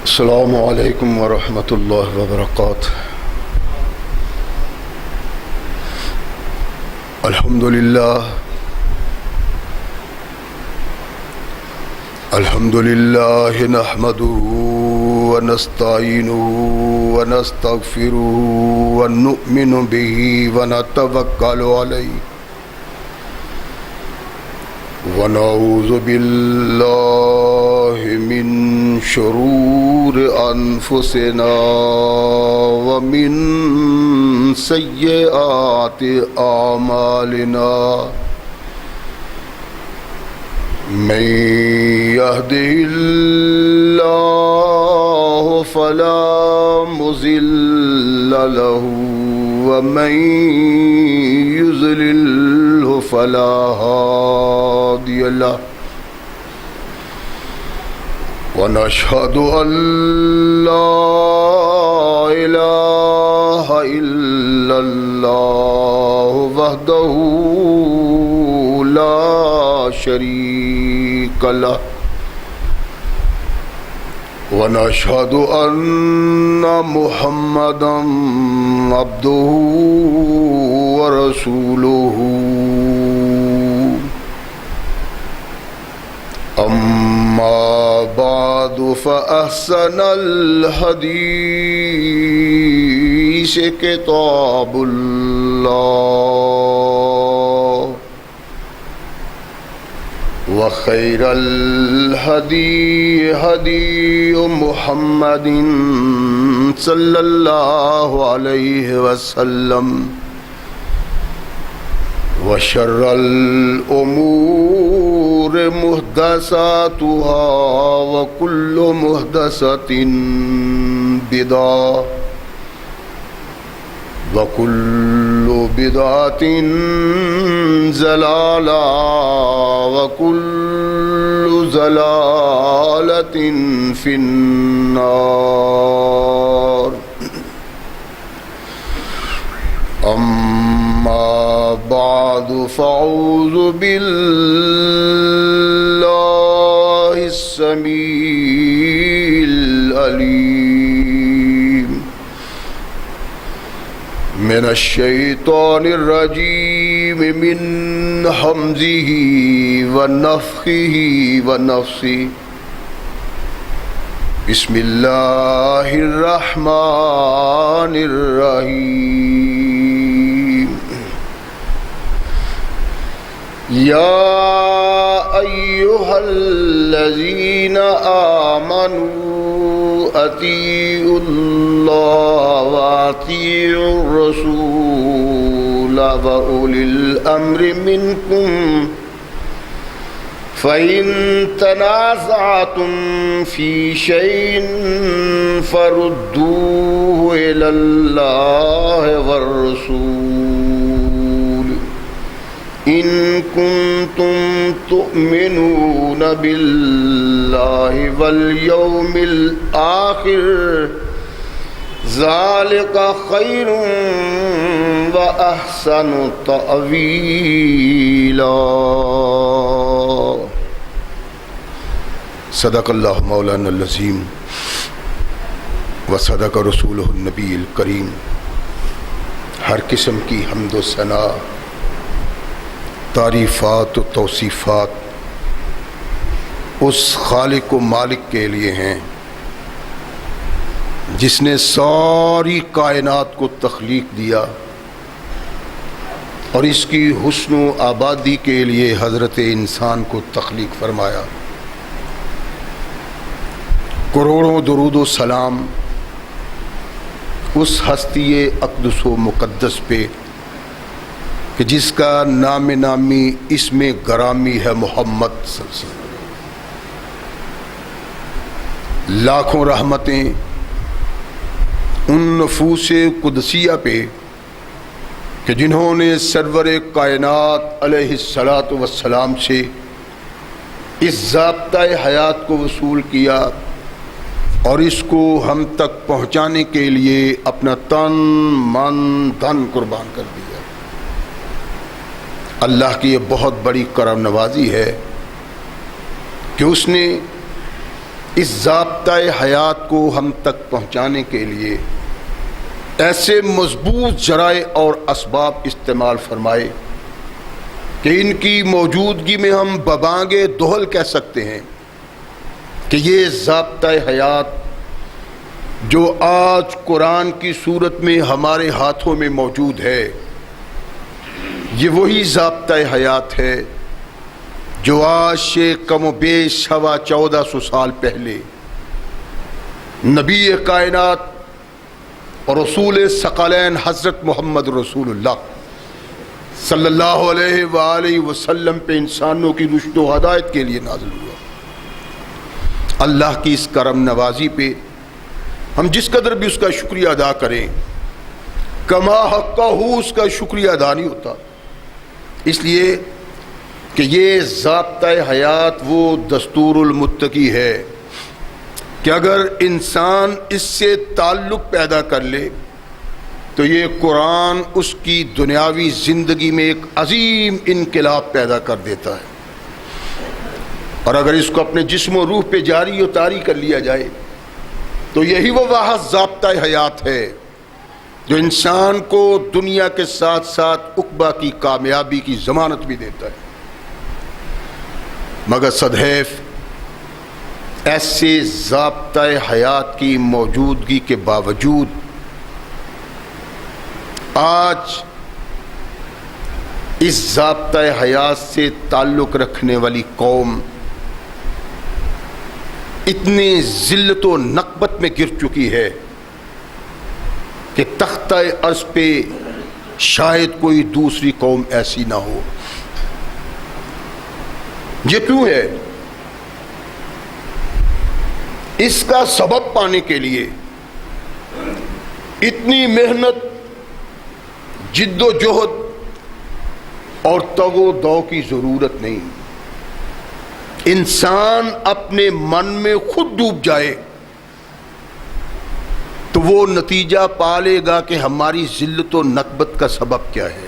السلام علیکم ورحمۃ اللہ وبرکاتہ۔ الحمد للہ نحمده ونستعینه ونستغفره ونؤمن به ونتوکل علیہ ونعوذ باللہ من شرور انفسنا ومن سیئات اعمالنا من يهده الله فلا مضل له ومن يضلل فلا هادي له ونشهد أن لا إله إلا الله وحده لا شريك له ونشهد أن محمدا عبده ورسوله أما بعد فأحسن الحديث كتاب الله وخير الهدي هدي محمد صلى الله عليه وسلم وشر الأمور محدثاتها وكل محدثة بدعة وكل بدعة ضلالة وكل ضلالة في النار أما بعد فأعوذ بالله السميع العليم من الشيطان الرجيم من همزه ونفخه ونفثه بسم الله الرحمن الرحيم يا أيها الذين آمنوا أطيعوا الله وأطيعوا الرسول وأولي الأمر منكم فإن تنازعتم في شيء فردوه إلى الله والرسول إن كنتم تؤمنون بالله واليوم الآخر ذلك خير وأحسن تأويلا۔ صدق اللہ مولانا العظیم وصدق رسولہ النبی الکریم۔ ہر قسم کی حمد و ثنا، تعریفات و توصیفات اس خالق و مالک کے لیے ہیں جس نے ساری کائنات کو تخلیق دیا اور اس کی حسن و آبادی کے لیے حضرت انسان کو تخلیق فرمایا۔ کروڑوں درود و سلام اس ہستی اقدس و مقدس پہ کہ جس کا نام نامی اسم گرامی ہے محمد صلی اللہ علیہ وسلم۔ لاکھوں رحمتیں ان نفوس قدسیہ پہ کہ جنہوں نے سرور کائنات علیہ الصلاۃ والسلام سے اس ضابطۂ حیات کو وصول کیا اور اس کو ہم تک پہنچانے کے لیے اپنا تن من دھن قربان کر دیا۔ اللہ کی یہ بہت بڑی کرم نوازی ہے کہ اس نے اس ضابطۂ حیات کو ہم تک پہنچانے کے لیے ایسے مضبوط ذرائع اور اسباب استعمال فرمائے کہ ان کی موجودگی میں ہم ببانگ دہل کہہ سکتے ہیں کہ یہ ضابطۂ حیات جو آج قرآن کی صورت میں ہمارے ہاتھوں میں موجود ہے، یہ وہی ضابطۂ حیات ہے جو آج سے کم و بیش 1450 سال پہلے نبی کائنات اور رسول ثقلین حضرت محمد رسول اللہ صلی اللہ علیہ وآلہ وسلم پہ انسانوں کی رشد و ہدایت کے لیے نازل ہوا۔ اللہ کی اس کرم نوازی پہ ہم جس قدر بھی اس کا شکریہ ادا کریں، کما حقہ اس کا شکریہ ادا نہیں ہوتا، اس لیے کہ یہ ضابطۂ حیات وہ دستور المتقی ہے کہ اگر انسان اس سے تعلق پیدا کر لے تو یہ قرآن اس کی دنیاوی زندگی میں ایک عظیم انقلاب پیدا کر دیتا ہے، اور اگر اس کو اپنے جسم و روح پہ جاری و طاری کر لیا جائے تو یہی وہ واحد ضابطۂ حیات ہے جو انسان کو دنیا کے ساتھ ساتھ عقبہ کی کامیابی کی ضمانت بھی دیتا ہے۔ مگر صدحیف ایسے ضابطۂ حیات کی موجودگی کے باوجود آج اس ضابطۂ حیات سے تعلق رکھنے والی قوم اتنی ذلت و نقبت میں گر چکی ہے کہ تختہ عرش پہ شاید کوئی دوسری قوم ایسی نہ ہو۔ یہ کیوں ہے؟ اس کا سبب پانے کے لیے اتنی محنت، جد و جہد اور تگ و دو کی ضرورت نہیں۔ انسان اپنے من میں خود ڈوب جائے تو وہ نتیجہ پالے گا کہ ہماری ذلت و نکبت کا سبب کیا ہے۔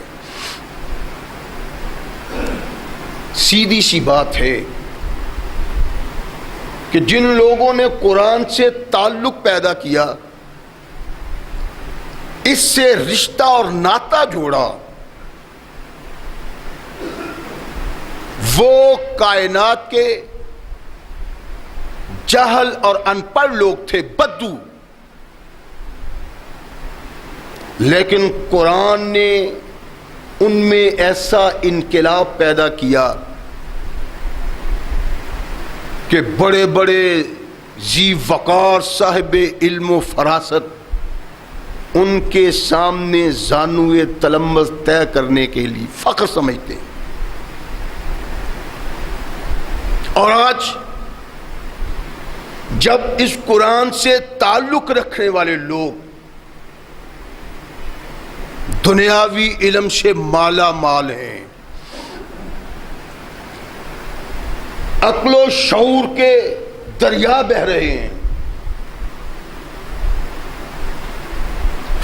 سیدھی سی بات ہے کہ جن لوگوں نے قرآن سے تعلق پیدا کیا، اس سے رشتہ اور ناتا جوڑا، وہ کائنات کے جہل اور ان پڑھ لوگ تھے، بدو، لیکن قرآن نے ان میں ایسا انقلاب پیدا کیا کہ بڑے بڑے ذی وقار صاحب علم و فراست ان کے سامنے زانوئے تلمذ طے کرنے کے لیے فخر سمجھتے ہیں۔ اور آج جب اس قرآن سے تعلق رکھنے والے لوگ دنیاوی علم سے مالا مال ہیں، عقل و شعور کے دریا بہہ رہے ہیں،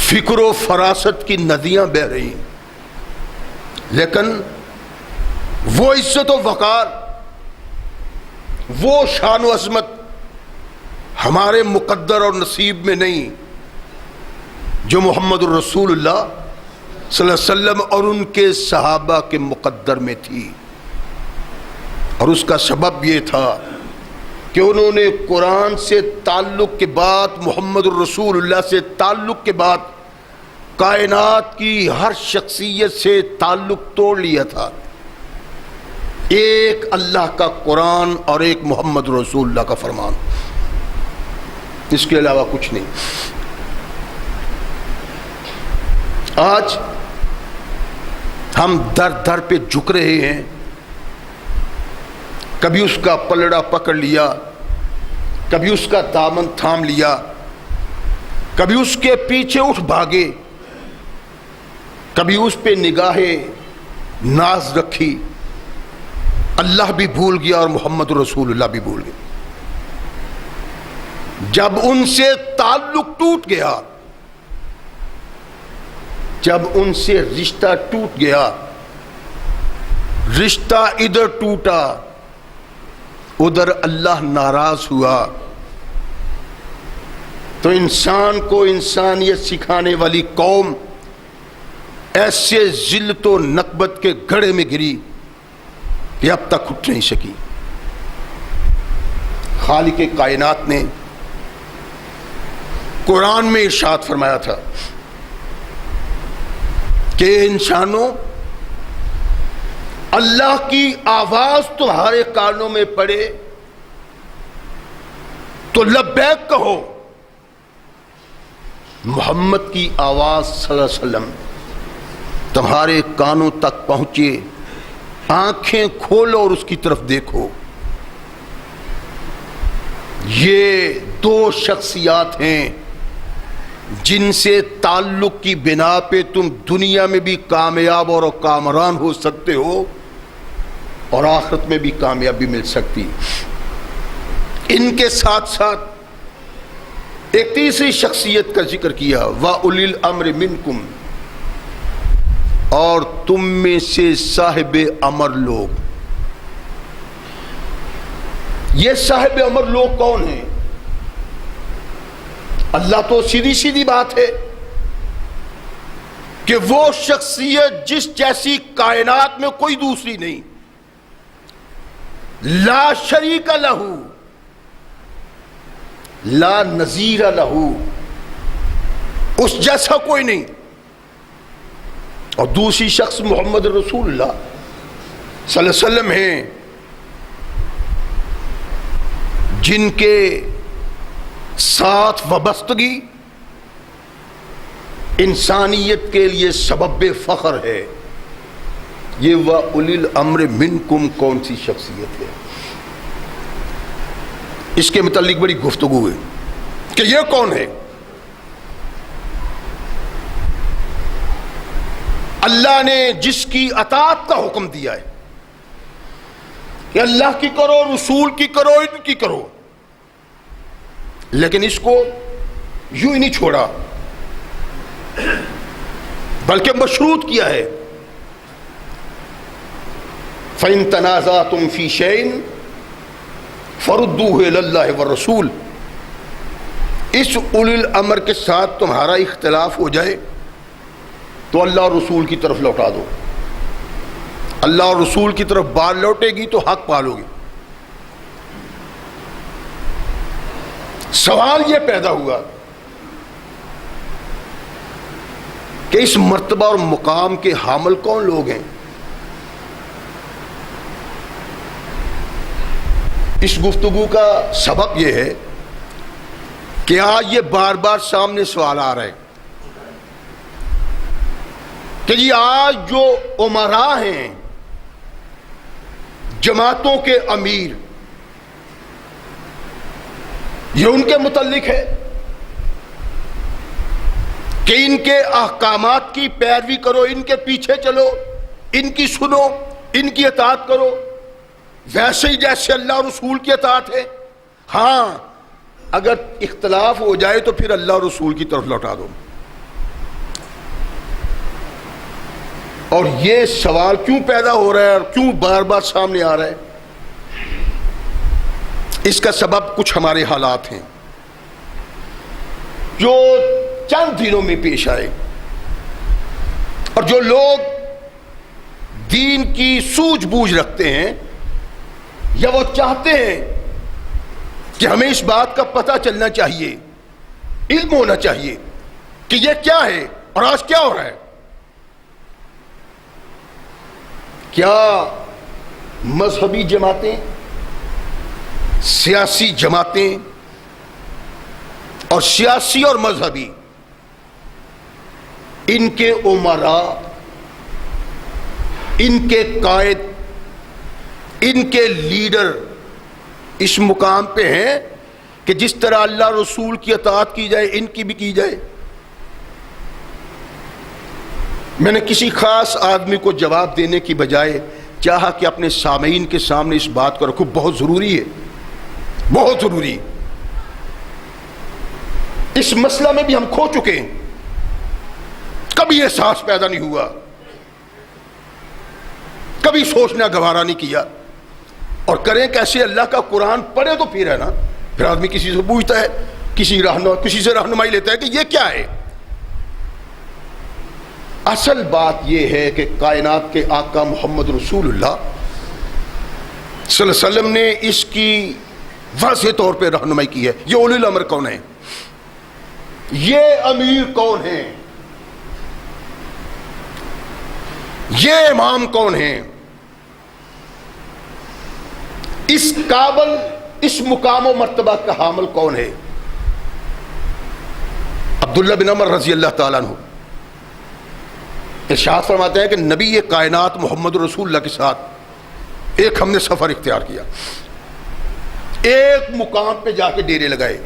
فکر و فراست کی ندیاں بہہ رہی ہیں، لیکن وہ عزت و وقار، وہ شان و عظمت ہمارے مقدر اور نصیب میں نہیں جو محمد الرسول اللہ صلی اللہ علیہ وسلم اور ان کے صحابہ کے مقدر میں تھی۔ اور اس کا سبب یہ تھا کہ انہوں نے قرآن سے تعلق کے بعد، محمد الرسول اللہ سے تعلق کے بعد کائنات کی ہر شخصیت سے تعلق توڑ لیا تھا۔ ایک اللہ کا قرآن اور ایک محمد رسول اللہ کا فرمان، اس کے علاوہ کچھ نہیں۔ آج ہم در در پہ جھک رہے ہیں، کبھی اس کا پلڑا پکڑ لیا، کبھی اس کا دامن تھام لیا، کبھی اس کے پیچھے اٹھ بھاگے، کبھی اس پہ نگاہ ناز رکھی۔ اللہ بھی بھول گیا اور محمد رسول اللہ بھی بھول گیا۔ جب ان سے تعلق ٹوٹ گیا، جب ان سے رشتہ ٹوٹ گیا، رشتہ ادھر ٹوٹا ادھر اللہ ناراض ہوا، تو انسان کو انسانیت سکھانے والی قوم ایسے ذلت و نکبت کے گڑھے میں گری کہ اب تک اٹھ نہیں سکی۔ خالق کائنات نے قرآن میں ارشاد فرمایا تھا کہ انسانوں، اللہ کی آواز تمہارے کانوں میں پڑے تو لبیک کہو۔ محمد کی آواز صلی اللہ علیہ وسلم تمہارے کانوں تک پہنچے، آنکھیں کھولو اور اس کی طرف دیکھو۔ یہ دو شخصیات ہیں جن سے تعلق کی بنا پہ تم دنیا میں بھی کامیاب اور کامران ہو سکتے ہو اور آخرت میں بھی کامیابی مل سکتی۔ ان کے ساتھ ساتھ ایک تیسری شخصیت کا ذکر کیا، وَأُولِي الْأَمْرِ مِنْكُمْ، اور تم میں سے صاحب امر لوگ۔ یہ صاحب امر لوگ کون ہیں؟ اللہ تو سیدھی سیدھی بات ہے کہ وہ شخصیت جس جیسی کائنات میں کوئی دوسری نہیں، لا شریک لہ، لا نظیر لہ، اس جیسا کوئی نہیں۔ اور دوسری شخص محمد رسول اللہ صلی اللہ علیہ وسلم ہیں جن کے ساتھ وابستگی انسانیت کے لیے سبب فخر ہے۔ یہ وَأُولِي الْأَمْرِ مِنْكُمْ کون سی شخصیت ہے؟ اس کے متعلق بڑی گفتگو ہے کہ یہ کون ہے۔ اللہ نے جس کی اطاعت کا حکم دیا ہے کہ اللہ کی کرو، رسول کی کرو، ان کی کرو، لیکن اس کو یوں ہی نہیں چھوڑا بلکہ مشروط کیا ہے۔ فَإِن تَنَازَعْتُمْ فِي شَيْءٍ فَرُدُّوهُ إِلَى اللَّهِ وَالرَّسُولِ، اس اولی الامر کے ساتھ تمہارا اختلاف ہو جائے تو اللہ اور رسول کی طرف لوٹا دو۔ اللہ اور رسول کی طرف بال لوٹے گی تو حق پالو گے۔ سوال یہ پیدا ہوا کہ اس مرتبہ اور مقام کے حامل کون لوگ ہیں؟ اس گفتگو کا سبب یہ ہے کہ آج یہ بار بار سامنے سوال آ رہا ہے کہ جی آج جو امراء ہیں، جماعتوں کے امیر، یہ ان کے متعلق ہے کہ ان کے احکامات کی پیروی کرو، ان کے پیچھے چلو، ان کی سنو، ان کی اطاعت کرو، ویسے ہی جیسے اللہ رسول کی اطاعت ہے۔ ہاں اگر اختلاف ہو جائے تو پھر اللہ رسول کی طرف لوٹا دو۔ اور یہ سوال کیوں پیدا ہو رہا ہے اور کیوں بار بار سامنے آ رہا ہے؟ اس کا سبب کچھ ہمارے حالات ہیں جو چند دنوں میں پیش آئے، اور جو لوگ دین کی سوجھ بوجھ رکھتے ہیں یا وہ چاہتے ہیں کہ ہمیں اس بات کا پتہ چلنا چاہیے، علم ہونا چاہیے کہ یہ کیا ہے اور آج کیا ہو رہا ہے۔ کیا مذہبی جماعتیں، سیاسی جماعتیں اور سیاسی اور مذہبی ان کے امراء، ان کے قائد، ان کے لیڈر اس مقام پہ ہیں کہ جس طرح اللہ رسول کی اطاعت کی جائے ان کی بھی کی جائے؟ میں نے کسی خاص آدمی کو جواب دینے کی بجائے چاہا کہ اپنے سامعین کے سامنے اس بات کو رکھوں، بہت ضروری ہے، بہت ضروری۔ اس مسئلہ میں بھی ہم کھو چکے ہیں، کبھی احساس پیدا نہیں ہوا، کبھی سوچنا گوارا نہیں کیا، اور کریں کیسے؟ اللہ کا قرآن پڑھے تو پھر ہے نا، پھر آدمی کسی سے پوچھتا ہے کسی سے رہنمائی لیتا ہے کہ یہ کیا ہے. اصل بات یہ ہے کہ کائنات کے آقا محمد رسول اللہ صلی اللہ علیہ وسلم نے اس کی واضح طور پہ رہنمائی کی ہے. یہ اولی الامر کون ہیں؟ یہ امیر کون ہیں؟ یہ امام کون ہیں؟ اس قابل، اس مقام و مرتبہ کا حامل کون ہے؟ عبداللہ بن عمر رضی اللہ تعالیٰ عنہ ارشاد فرماتے ہیں کہ نبی یہ کائنات محمد رسول اللہ کے ساتھ ایک ہم نے سفر اختیار کیا، ایک مقام پہ جا کے ڈیرے لگائے.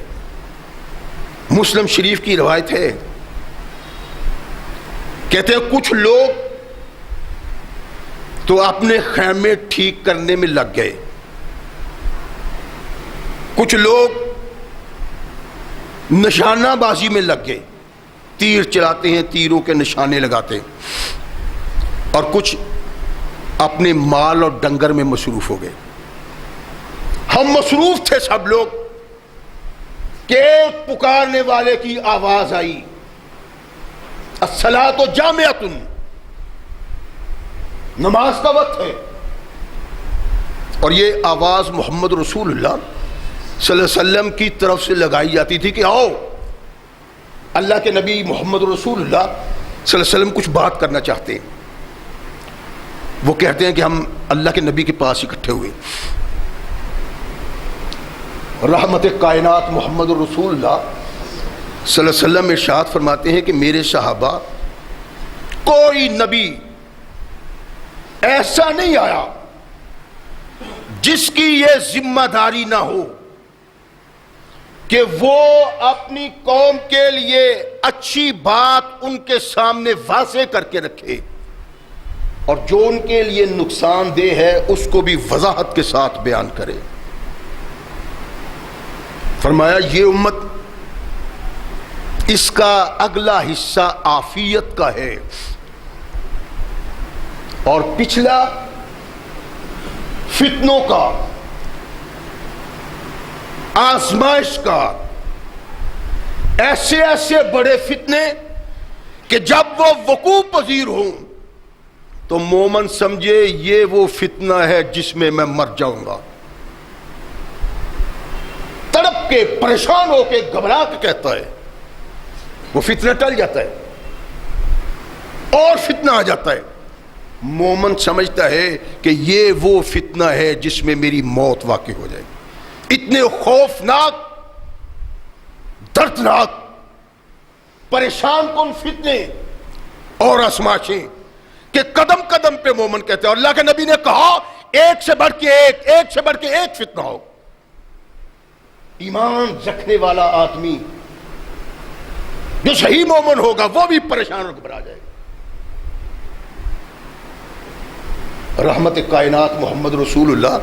مسلم شریف کی روایت ہے، کہتے ہیں کچھ لوگ تو اپنے خیمے ٹھیک کرنے میں لگ گئے، کچھ لوگ نشانہ بازی میں لگ گئے، تیر چلاتے ہیں، تیروں کے نشانے لگاتے ہیں، اور کچھ اپنے مال اور ڈنگر میں مصروف ہو گئے. ہم مصروف تھے سب لوگ کہ ایک پکارنے والے کی آواز آئی، الصلاۃ جامعۃ، نماز کا وقت ہے. اور یہ آواز محمد رسول اللہ صلی اللہ علیہ وسلم کی طرف سے لگائی جاتی تھی کہ آؤ، اللہ کے نبی محمد رسول اللہ صلی اللہ علیہ وسلم کچھ بات کرنا چاہتے ہیں. وہ کہتے ہیں کہ ہم اللہ کے نبی کے پاس اکٹھے ہوئے. رحمت کائنات محمد رسول اللہ صلی اللہ علیہ وسلم ارشاد فرماتے ہیں کہ میرے صحابہ، کوئی نبی ایسا نہیں آیا جس کی یہ ذمہ داری نہ ہو کہ وہ اپنی قوم کے لیے اچھی بات ان کے سامنے واضح کر کے رکھے، اور جو ان کے لیے نقصان دہ ہے اس کو بھی وضاحت کے ساتھ بیان کرے. فرمایا یہ امت، اس کا اگلا حصہ عافیت کا ہے اور پچھلا فتنوں کا، آزمائش کا. ایسے ایسے بڑے فتنے کہ جب وہ وقوع پذیر ہوں تو مومن سمجھے یہ وہ فتنہ ہے جس میں میں مر جاؤں گا. تڑپ کے، پریشان ہو کے، گھبرا کے کہتا ہے، وہ فتنہ ٹل جاتا ہے اور فتنہ آ جاتا ہے. مومن سمجھتا ہے کہ یہ وہ فتنہ ہے جس میں میری موت واقع ہو جائے. اتنے خوفناک، دردناک، پریشان کن فتنے اور آزمائشیں کہ قدم قدم پہ مومن کہتے ہیں. اور اللہ کے نبی نے کہا ایک سے بڑھ کے ایک، ایک سے بڑھ کے ایک فتنہ ہو. ایمان رکھنے والا آدمی جو صحیح مومن ہوگا وہ بھی پریشان اور گھبرا جائے گا. رحمت کائنات محمد رسول اللہ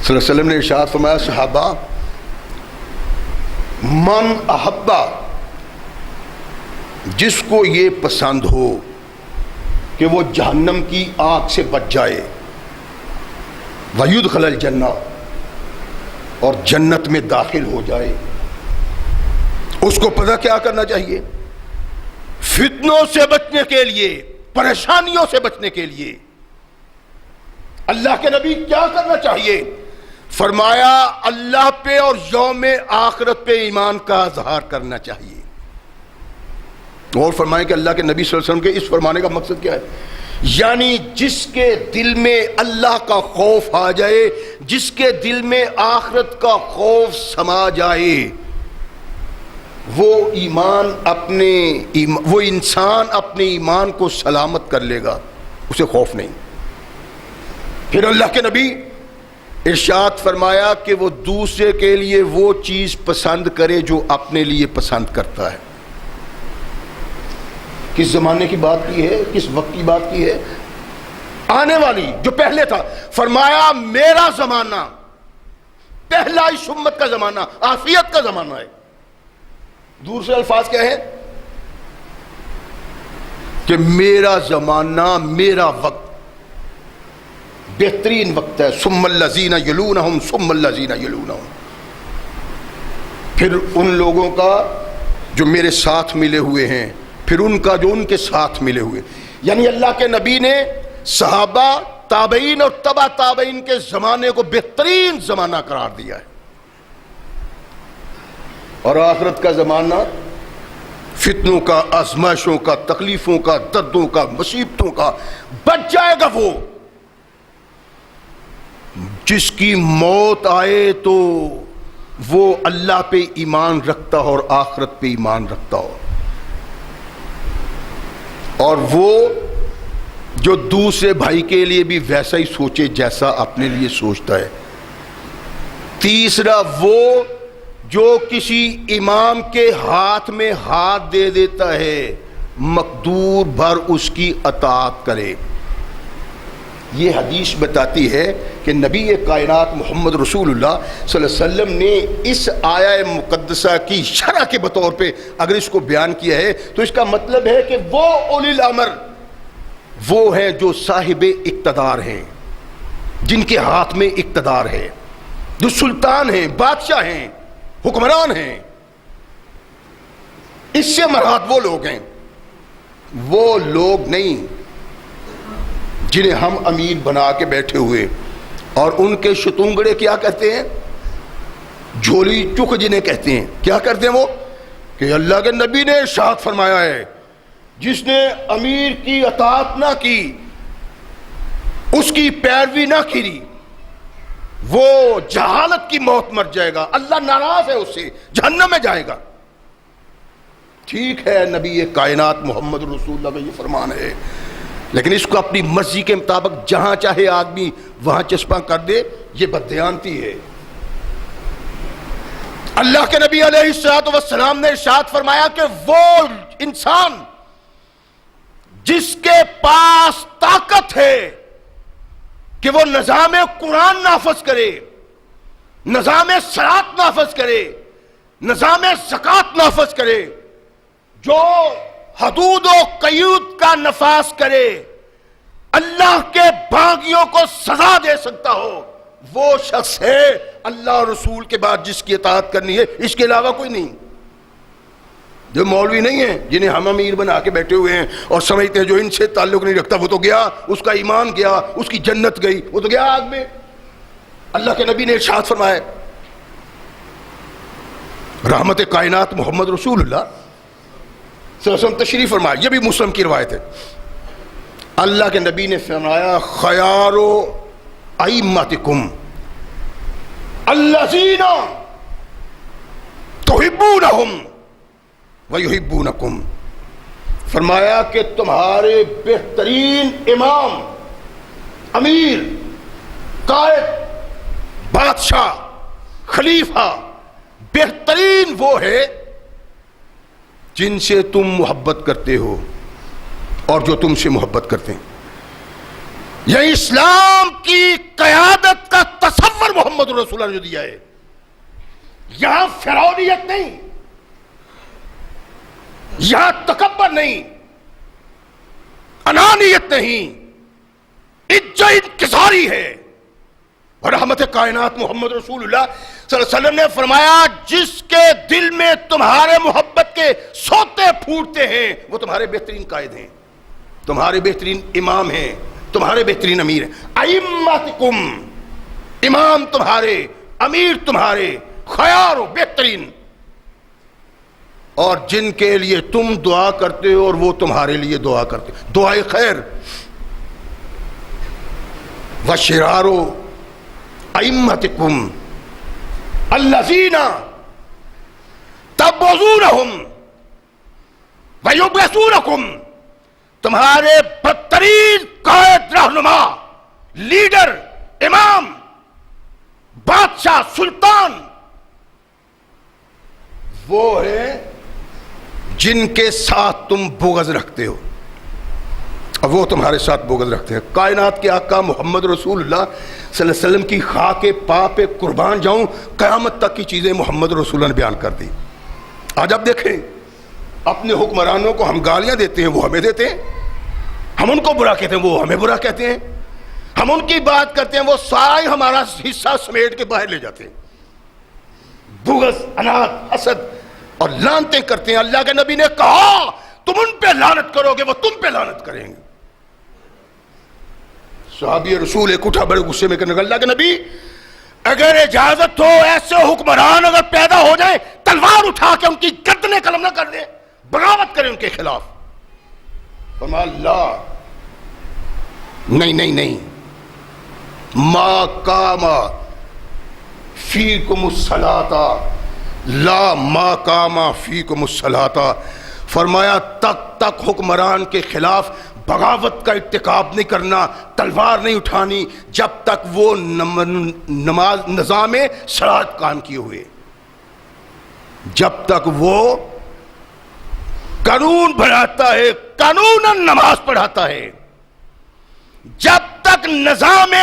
صلی اللہ علیہ وسلم نے ارشاد فرمایا، صحابہ، من احبا، جس کو یہ پسند ہو کہ وہ جہنم کی آگ سے بچ جائے، وَيُدْخَلَ الْجَنَّةَ، اور جنت میں داخل ہو جائے، اس کو پتہ کیا کرنا چاہیے؟ فتنوں سے بچنے کے لیے، پریشانیوں سے بچنے کے لیے اللہ کے نبی کیا کرنا چاہیے؟ فرمایا اللہ پہ اور یوم آخرت پہ ایمان کا اظہار کرنا چاہیے. اور فرمائیں کہ اللہ کے نبی صلی اللہ علیہ وسلم کے اس فرمانے کا مقصد کیا ہے؟ یعنی جس کے دل میں اللہ کا خوف آ جائے، جس کے دل میں آخرت کا خوف سما جائے، وہ انسان اپنے ایمان کو سلامت کر لے گا، اسے خوف نہیں. پھر اللہ کے نبی ارشاد فرمایا کہ وہ دوسرے کے لیے وہ چیز پسند کرے جو اپنے لیے پسند کرتا ہے. کس زمانے کی بات کی ہے؟ کس وقت کی بات کی ہے؟ آنے والی، جو پہلے تھا. فرمایا میرا زمانہ، پہلا اس امت کا زمانہ عافیت کا زمانہ ہے. دوسرے الفاظ کیا ہے؟ کہ میرا زمانہ، میرا وقت بہترین وقت ہے. ثم الذین یلونہم ثم الذین یلونہم. پھر ان لوگوں کا جو میرے ساتھ ملے ہوئے ہیں، پھر ان کا جو ان کے ساتھ ملے ہوئے. یعنی اللہ کے نبی نے صحابہ، تابعین اور تبع تابعین کے زمانے کو بہترین زمانہ قرار دیا ہے. اور آخرت کا زمانہ فتنوں کا، آزمائشوں کا، تکلیفوں کا، دردوں کا، مصیبتوں کا بچ جائے گا وہ جس کی موت آئے تو وہ اللہ پہ ایمان رکھتا ہو اور آخرت پہ ایمان رکھتا ہو، اور وہ جو دوسرے بھائی کے لیے بھی ویسا ہی سوچے جیسا اپنے لیے سوچتا ہے. تیسرا وہ جو کسی امام کے ہاتھ میں ہاتھ دے دیتا ہے مقدور بھر اس کی اطاعت کرے. یہ حدیث بتاتی ہے کہ نبی کائنات محمد رسول اللہ صلی اللہ علیہ وسلم نے اس آیہ مقدسہ کی شرح کے بطور پہ اگر اس کو بیان کیا ہے تو اس کا مطلب ہے کہ وہ اولی الامر وہ ہیں جو صاحب اقتدار ہیں، جن کے ہاتھ میں اقتدار ہے، جو سلطان ہیں، بادشاہ ہیں، حکمران ہیں. اس سے مراد وہ لوگ ہیں، وہ لوگ نہیں جنہیں ہم امیر بنا کے بیٹھے ہوئے اور ان کے شتونگڑے کیا کہتے ہیں، جھولی چک جنہیں کہتے ہیں. کیا کرتے ہیں وہ کہ اللہ کے نبی نے ارشاد فرمایا ہے جس نے امیر کی اطاعت نہ کی، اس کی پیروی نہ کی، وہ جہالت کی موت مر جائے گا، اللہ ناراض ہے اس سے، جہنم میں جائے گا. ٹھیک ہے، نبی کائنات محمد رسول اللہ کا یہ فرمان ہے، لیکن اس کو اپنی مرضی کے مطابق جہاں چاہے آدمی وہاں چسپاں کر دے، یہ بددیانتی ہے. اللہ کے نبی علیہ الصلوۃ والسلام نے ارشاد فرمایا کہ وہ انسان جس کے پاس طاقت ہے کہ وہ نظام قرآن نافذ کرے، نظام صلاۃ نافذ کرے، نظام زکوٰۃ نافذ کرے، جو حدود و قیود کا نفاذ کرے، اللہ کے باغیوں کو سزا دے سکتا ہو، وہ شخص ہے اللہ اور رسول کے بعد جس کی اطاعت کرنی ہے، اس کے علاوہ کوئی نہیں. جو مولوی نہیں ہیں جنہیں ہم امیر بنا کے بیٹھے ہوئے ہیں اور سمجھتے ہیں جو ان سے تعلق نہیں رکھتا وہ تو گیا، اس کا ایمان گیا، اس کی جنت گئی، وہ تو گیا آگ میں. اللہ کے نبی نے ارشاد فرمایا، رحمت کائنات محمد رسول اللہ صلی اللہ علیہ وسلم تشریف فرمایا، یہ بھی مسلم کی روایت ہے. اللہ کے نبی نے فرمایا خیار ائمتکم الذین تحبونہم ویحبونکم. فرمایا کہ تمہارے بہترین امام، امیر، قائد، بادشاہ، خلیفہ بہترین وہ ہے جن سے تم محبت کرتے ہو اور جو تم سے محبت کرتے ہیں. یہ اسلام کی قیادت کا تصور محمد رسول اللہ نے جو دیا ہے، یہاں فرعونیت نہیں، یہاں تکبر نہیں، انانیت نہیں، عجز انکساری ہے. اور رحمت کائنات محمد رسول اللہ صلی اللہ علیہ وسلم نے فرمایا جس کے دل میں تمہارے محبت کے سوتے پھوٹتے ہیں وہ تمہارے بہترین قائد ہیں، تمہارے بہترین امام ہیں، تمہارے بہترین امیر ہیں. ائمتکم، امام تمہارے، امیر تمہارے، خیار و بہترین، اور جن کے لیے تم دعا کرتے ہو اور وہ تمہارے لیے دعا کرتے، دعائے خیر. وشرار ائمتکم الذین تبغضونہم ویبغضونکم، تمہارے بدترین قائد، رہنما، لیڈر، امام، بادشاہ، سلطان وہ ہیں جن کے ساتھ تم بغض رکھتے ہو اور وہ تمہارے ساتھ بغض رکھتے ہیں. کائنات کے آقا محمد رسول اللہ صلی اللہ علیہ وسلم کی خاک پا پہ قربان جاؤں، قیامت تک کی چیزیں محمد رسول اللہ نے بیان کر دی. آج آپ دیکھیں اپنے حکمرانوں کو ہم گالیاں دیتے ہیں، وہ ہمیں دیتے ہیں، ہم ان کو برا کہتے ہیں، وہ ہمیں برا کہتے ہیں، ہم ان کی بات کرتے ہیں، وہ سارا ہی ہمارا حصہ سمیٹ کے باہر لے جاتے ہیں. بغض، انات، حسد اور لعنتیں کرتے ہیں. اللہ کے نبی نے کہا تم ان پہ لعنت کرو گے وہ تم پہ لعنت کریں گے. صحابی رسول ایک اٹھا بڑے غصے میں کہنے لگا اللہ کے نبی اگر اجازت ہو ایسے حکمران اگر پیدا ہو جائیں تلوار اٹھا کے ان کی گردنیں قلم نہ کر دیں، بغاوت کریں ان کے خلاف. فرمایا اللہ نہیں ما قام فیکم الصلاۃ لا ما قام فیکم الصلاۃ. فرمایا تک حکمران کے خلاف بغاوت کا ارتکاب نہیں کرنا، تلوار نہیں اٹھانی جب تک وہ نظام صلاۃ قائم کیے ہوئے، جب تک وہ قانون بناتا ہے، قانوناً نماز پڑھاتا ہے، جب تک نظام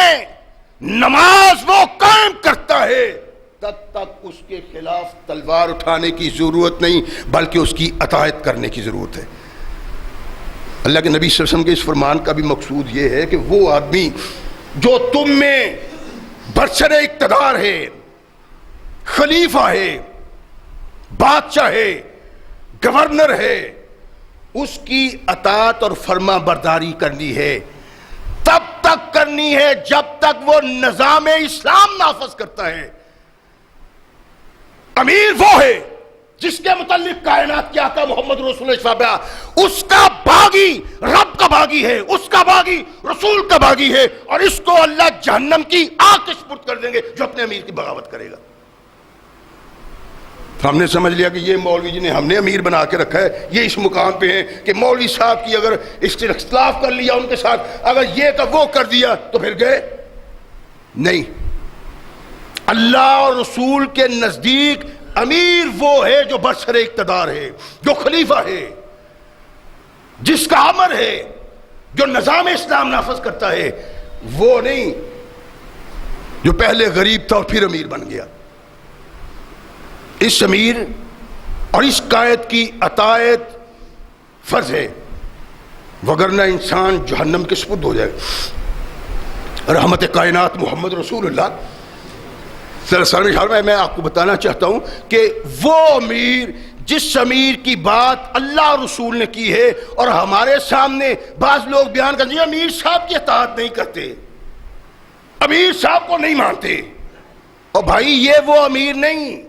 نماز وہ قائم کرتا ہے تب تک اس کے خلاف تلوار اٹھانے کی ضرورت نہیں بلکہ اس کی اطاعت کرنے کی ضرورت ہے. اللہ کے نبی صلی اللہ علیہ وسلم کے اس فرمان کا بھی مقصود یہ ہے کہ وہ آدمی جو تم میں برسر اقتدار ہے، خلیفہ ہے، بادشاہ ہے، گورنر ہے، اس کی اطاعت اور فرما برداری کرنی ہے. تب تک کرنی ہے جب تک وہ نظام اسلام نافذ کرتا ہے. امیر وہ ہے جس کے متعلق کائنات کے آقا محمد رسول اللہ اس کا باغی رب کا باغی ہے، اس کا باغی رسول کا باغی ہے، اور اس کو اللہ جہنم کی آگ کے سپرد کر دیں گے جو اپنے امیر کی بغاوت کرے گا. ہم نے سمجھ لیا کہ یہ مولوی جنہیں ہم نے امیر بنا کے رکھا ہے یہ اس مقام پہ ہیں کہ مولوی صاحب کی اگر اختلاف کر لیا ان کے ساتھ، اگر یہ کا وہ کر دیا تو پھر گئے. نہیں، اللہ اور رسول کے نزدیک امیر وہ ہے جو برسر اقتدار ہے، جو خلیفہ ہے، جس کا امر ہے، جو نظام اسلام نافذ کرتا ہے. وہ نہیں جو پہلے غریب تھا اور پھر امیر بن گیا. اس امیر اور اس قائد کی اطاعت فرض ہے، وگرنہ انسان جہنم کے سپرد ہو جائے. رحمت کائنات محمد رسول اللہ صلی اللہ علیہ وسلم میں آپ کو بتانا چاہتا ہوں کہ وہ امیر جس امیر کی بات اللہ رسول نے کی ہے، اور ہمارے سامنے بعض لوگ بیان کرتے ہیں امیر صاحب کی اطاعت نہیں کرتے، امیر صاحب کو نہیں مانتے. اور بھائی یہ وہ امیر نہیں،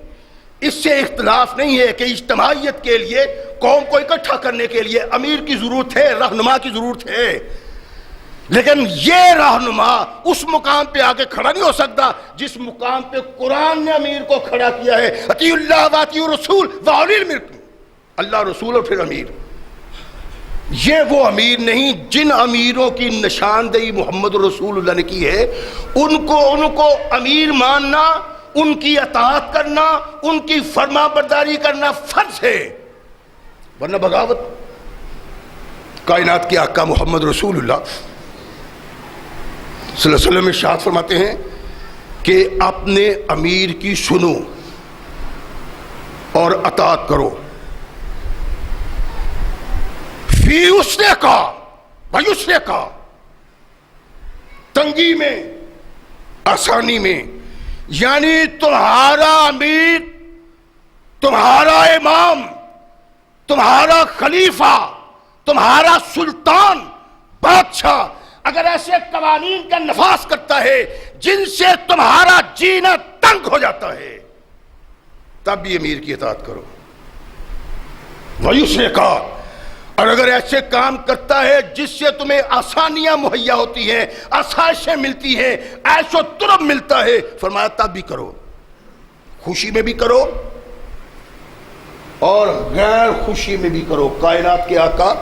اس سے اختلاف نہیں ہے کہ اجتماعیت کے لیے قوم کو اکٹھا کرنے کے لیے امیر کی ضرورت ہے، رہنما کی ضرورت ہے، لیکن یہ رہنما اس مقام پہ آگے کھڑا نہیں ہو سکتا جس مقام پہ قرآن نے امیر کو کھڑا کیا ہے. اطیعوا اللہ واطیعوا الرسول واولی الامر، اللہ رسول اور پھر امیر. یہ وہ امیر نہیں جن امیروں کی نشاندہی محمد رسول اللہ نے کی ہے. ان کو امیر ماننا، ان کی اطاعت کرنا، ان کی فرما برداری کرنا فرض ہے، ورنہ بغاوت. کائنات کے آقا محمد رسول اللہ صلی اللہ علیہ وسلم ارشاد فرماتے ہیں کہ اپنے امیر کی سنو اور اطاعت کرو. فی اسرے کا ویسرے کا، تنگی میں آسانی میں، یعنی تمہارا امیر، تمہارا امام، تمہارا خلیفہ، تمہارا سلطان، بادشاہ اگر ایسے قوانین کا نفاذ کرتا ہے جن سے تمہارا جینا تنگ ہو جاتا ہے تب بھی امیر کی اطاعت کرو. ویسرے کا، اور اگر ایسے کام کرتا ہے جس سے تمہیں آسانیاں مہیا ہوتی ہیں، آسائشیں ملتی ہیں، عیش و طرب ملتا ہے، فرمایا تب بھی کرو. خوشی میں بھی کرو اور غیر خوشی میں بھی کرو. کائنات کے آقا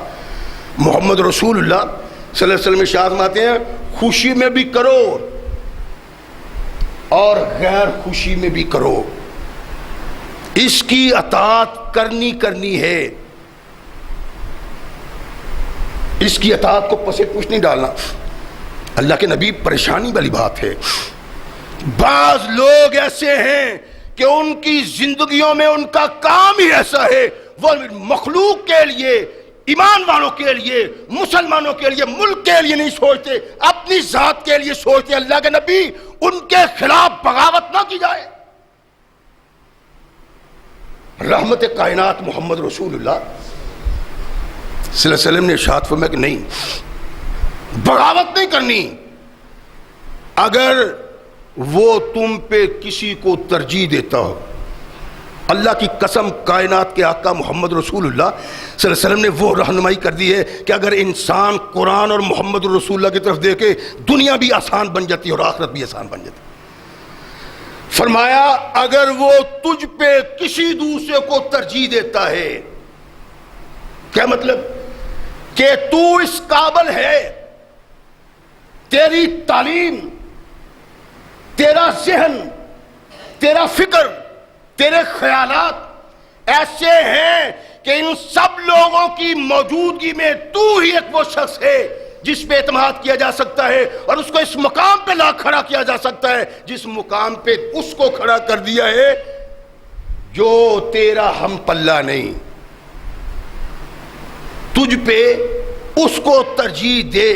محمد رسول اللہ صلی اللہ علیہ وسلم ارشاد فرماتے ہیں خوشی میں بھی کرو اور غیر خوشی میں بھی کرو. اس کی اطاعت کرنی ہے، اس کی اطاعت کو پسے پوچھ نہیں ڈالنا. اللہ کے نبی پریشانی والی بات ہے. بعض لوگ ایسے ہیں کہ ان کی زندگیوں میں ان کا کام ہی ایسا ہے، وہ مخلوق کے لیے، ایمان والوں کے لیے، مسلمانوں کے لیے، ملک کے لیے نہیں سوچتے، اپنی ذات کے لیے سوچتے. اللہ کے نبی ان کے خلاف بغاوت نہ کی جائے. رحمت کائنات محمد رسول اللہ صلی اللہ علیہ وسلم نے ارشاد فرمایا کہ نہیں، بغاوت نہیں کرنی اگر وہ تم پہ کسی کو ترجیح دیتا ہو۔ اللہ کی قسم، کائنات کے آقا محمد رسول اللہ صلی اللہ علیہ وسلم نے وہ رہنمائی کر دی ہے کہ اگر انسان قرآن اور محمد رسول اللہ کی طرف دیکھے دنیا بھی آسان بن جاتی اور آخرت بھی آسان بن جاتی۔ فرمایا اگر وہ تجھ پہ کسی دوسرے کو ترجیح دیتا ہے، کیا مطلب؟ کہ تو اس قابل ہے، تیری تعلیم، تیرا ذہن، تیرا فکر، تیرے خیالات ایسے ہیں کہ ان سب لوگوں کی موجودگی میں تو ہی ایک وہ شخص ہے جس پہ اعتماد کیا جا سکتا ہے اور اس کو اس مقام پہ لا کھڑا کیا جا سکتا ہے جس مقام پہ اس کو کھڑا کر دیا ہے جو تیرا ہم پلہ نہیں۔ تجھ پہ اس کو ترجیح دے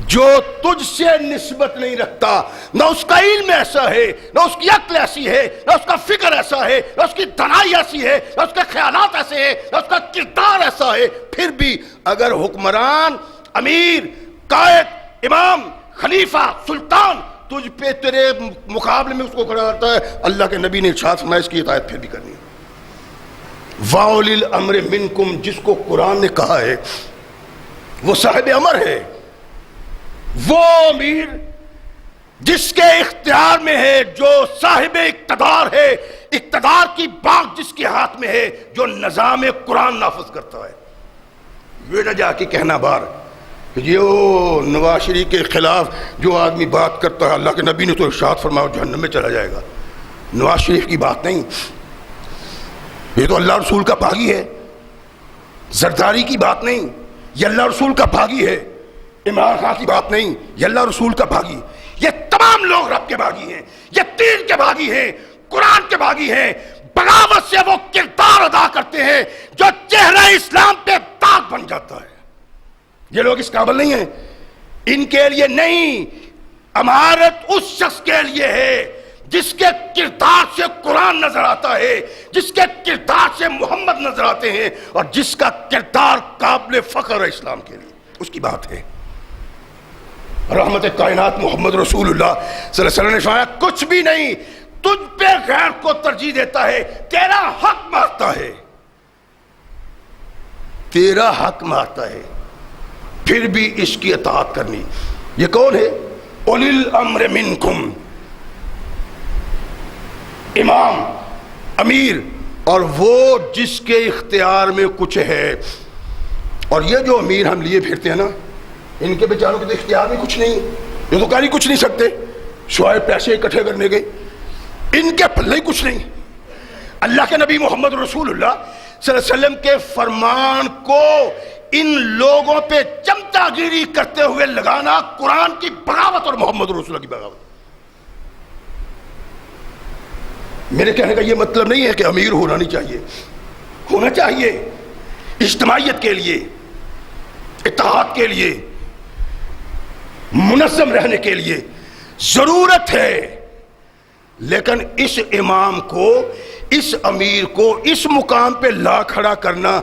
جو تجھ سے نسبت نہیں رکھتا، نہ اس کا علم ایسا ہے، نہ اس کی عقل ایسی ہے، نہ اس کا فکر ایسا ہے، نہ اس کی دانائی ایسی ہے، نہ اس کے خیالات ایسے ہیں، نہ اس کا کردار ایسا ہے، پھر بھی اگر حکمران، امیر، قائد، امام، خلیفہ، سلطان تجھ پہ تیرے مقابلے میں اس کو کھڑا کرتا ہے، اللہ کے نبی نے ارشاد فرمایا اس کی اطاعت پھر بھی کرنی ہے۔ وَأُولِي الْأَمْرِ مِنْكُمْ، جس کو قرآن نے کہا ہے وہ صاحب امر ہے، وہ امیر جس کے اختیار میں ہے، جو صاحب اقتدار ہے، اقتدار کی باغ جس کے ہاتھ میں ہے، جو نظام قرآن نافذ کرتا ہے۔ یہ نہ جا کے کہنا بار کہ یہ نواز شریف کے خلاف جو آدمی بات کرتا ہے، اللہ کے نبی نے تو ارشاد فرمایا جہنم میں چلا جائے گا۔ نواز شریف کی بات نہیں، یہ تو اللہ رسول کا باغی ہے۔ زرداری کی بات نہیں، یہ اللہ رسول کا باغی ہے۔ عمران خان کی بات نہیں، یہ اللہ رسول کا باغی۔ یہ تمام لوگ رب کے باغی ہیں، یہ دین کے باغی ہیں، قرآن کے باغی ہیں۔ بغاوت سے وہ کردار ادا کرتے ہیں جو چہرہ اسلام پہ داغ بن جاتا ہے۔ یہ لوگ اس قابل نہیں ہیں، ان کے لیے نہیں۔ امارت اس شخص کے لیے ہے جس کے کردار سے قرآن نظر آتا ہے، جس کے کردار سے محمد نظر آتے ہیں، اور جس کا کردار قابل فخر ہے اسلام کے لیے، اس کی بات ہے۔ رحمت کائنات محمد رسول اللہ صلی اللہ علیہ وسلم نے فرمایا کچھ بھی نہیں، تجھ پہ غیر کو ترجیح دیتا ہے، تیرا حق مارتا ہے، تیرا حق مارتا ہے، پھر بھی اس کی اطاعت کرنی۔ یہ کون ہے؟ اولی الامر منکم، امام، امیر، اور وہ جس کے اختیار میں کچھ ہے۔ اور یہ جو امیر ہم لیے پھرتے ہیں نا، ان کے بیچاروں کے تو اختیار میں کچھ نہیں، یہ تو کاری کچھ نہیں سکتے، سوائے پیسے اکٹھے کرنے کے، ان کے پلے کچھ نہیں۔ اللہ کے نبی محمد رسول اللہ صلی اللہ علیہ وسلم کے فرمان کو ان لوگوں پہ چمچا گیری کرتے ہوئے لگانا قرآن کی بغاوت اور محمد رسول اللہ کی بغاوت۔ میرے کہنے کا یہ مطلب نہیں ہے کہ امیر ہونا نہیں چاہیے، ہونا چاہیے، اجتماعیت کے لیے، اتحاد کے لیے، منظم رہنے کے لیے ضرورت ہے، لیکن اس امام کو، اس امیر کو اس مقام پہ لا کھڑا کرنا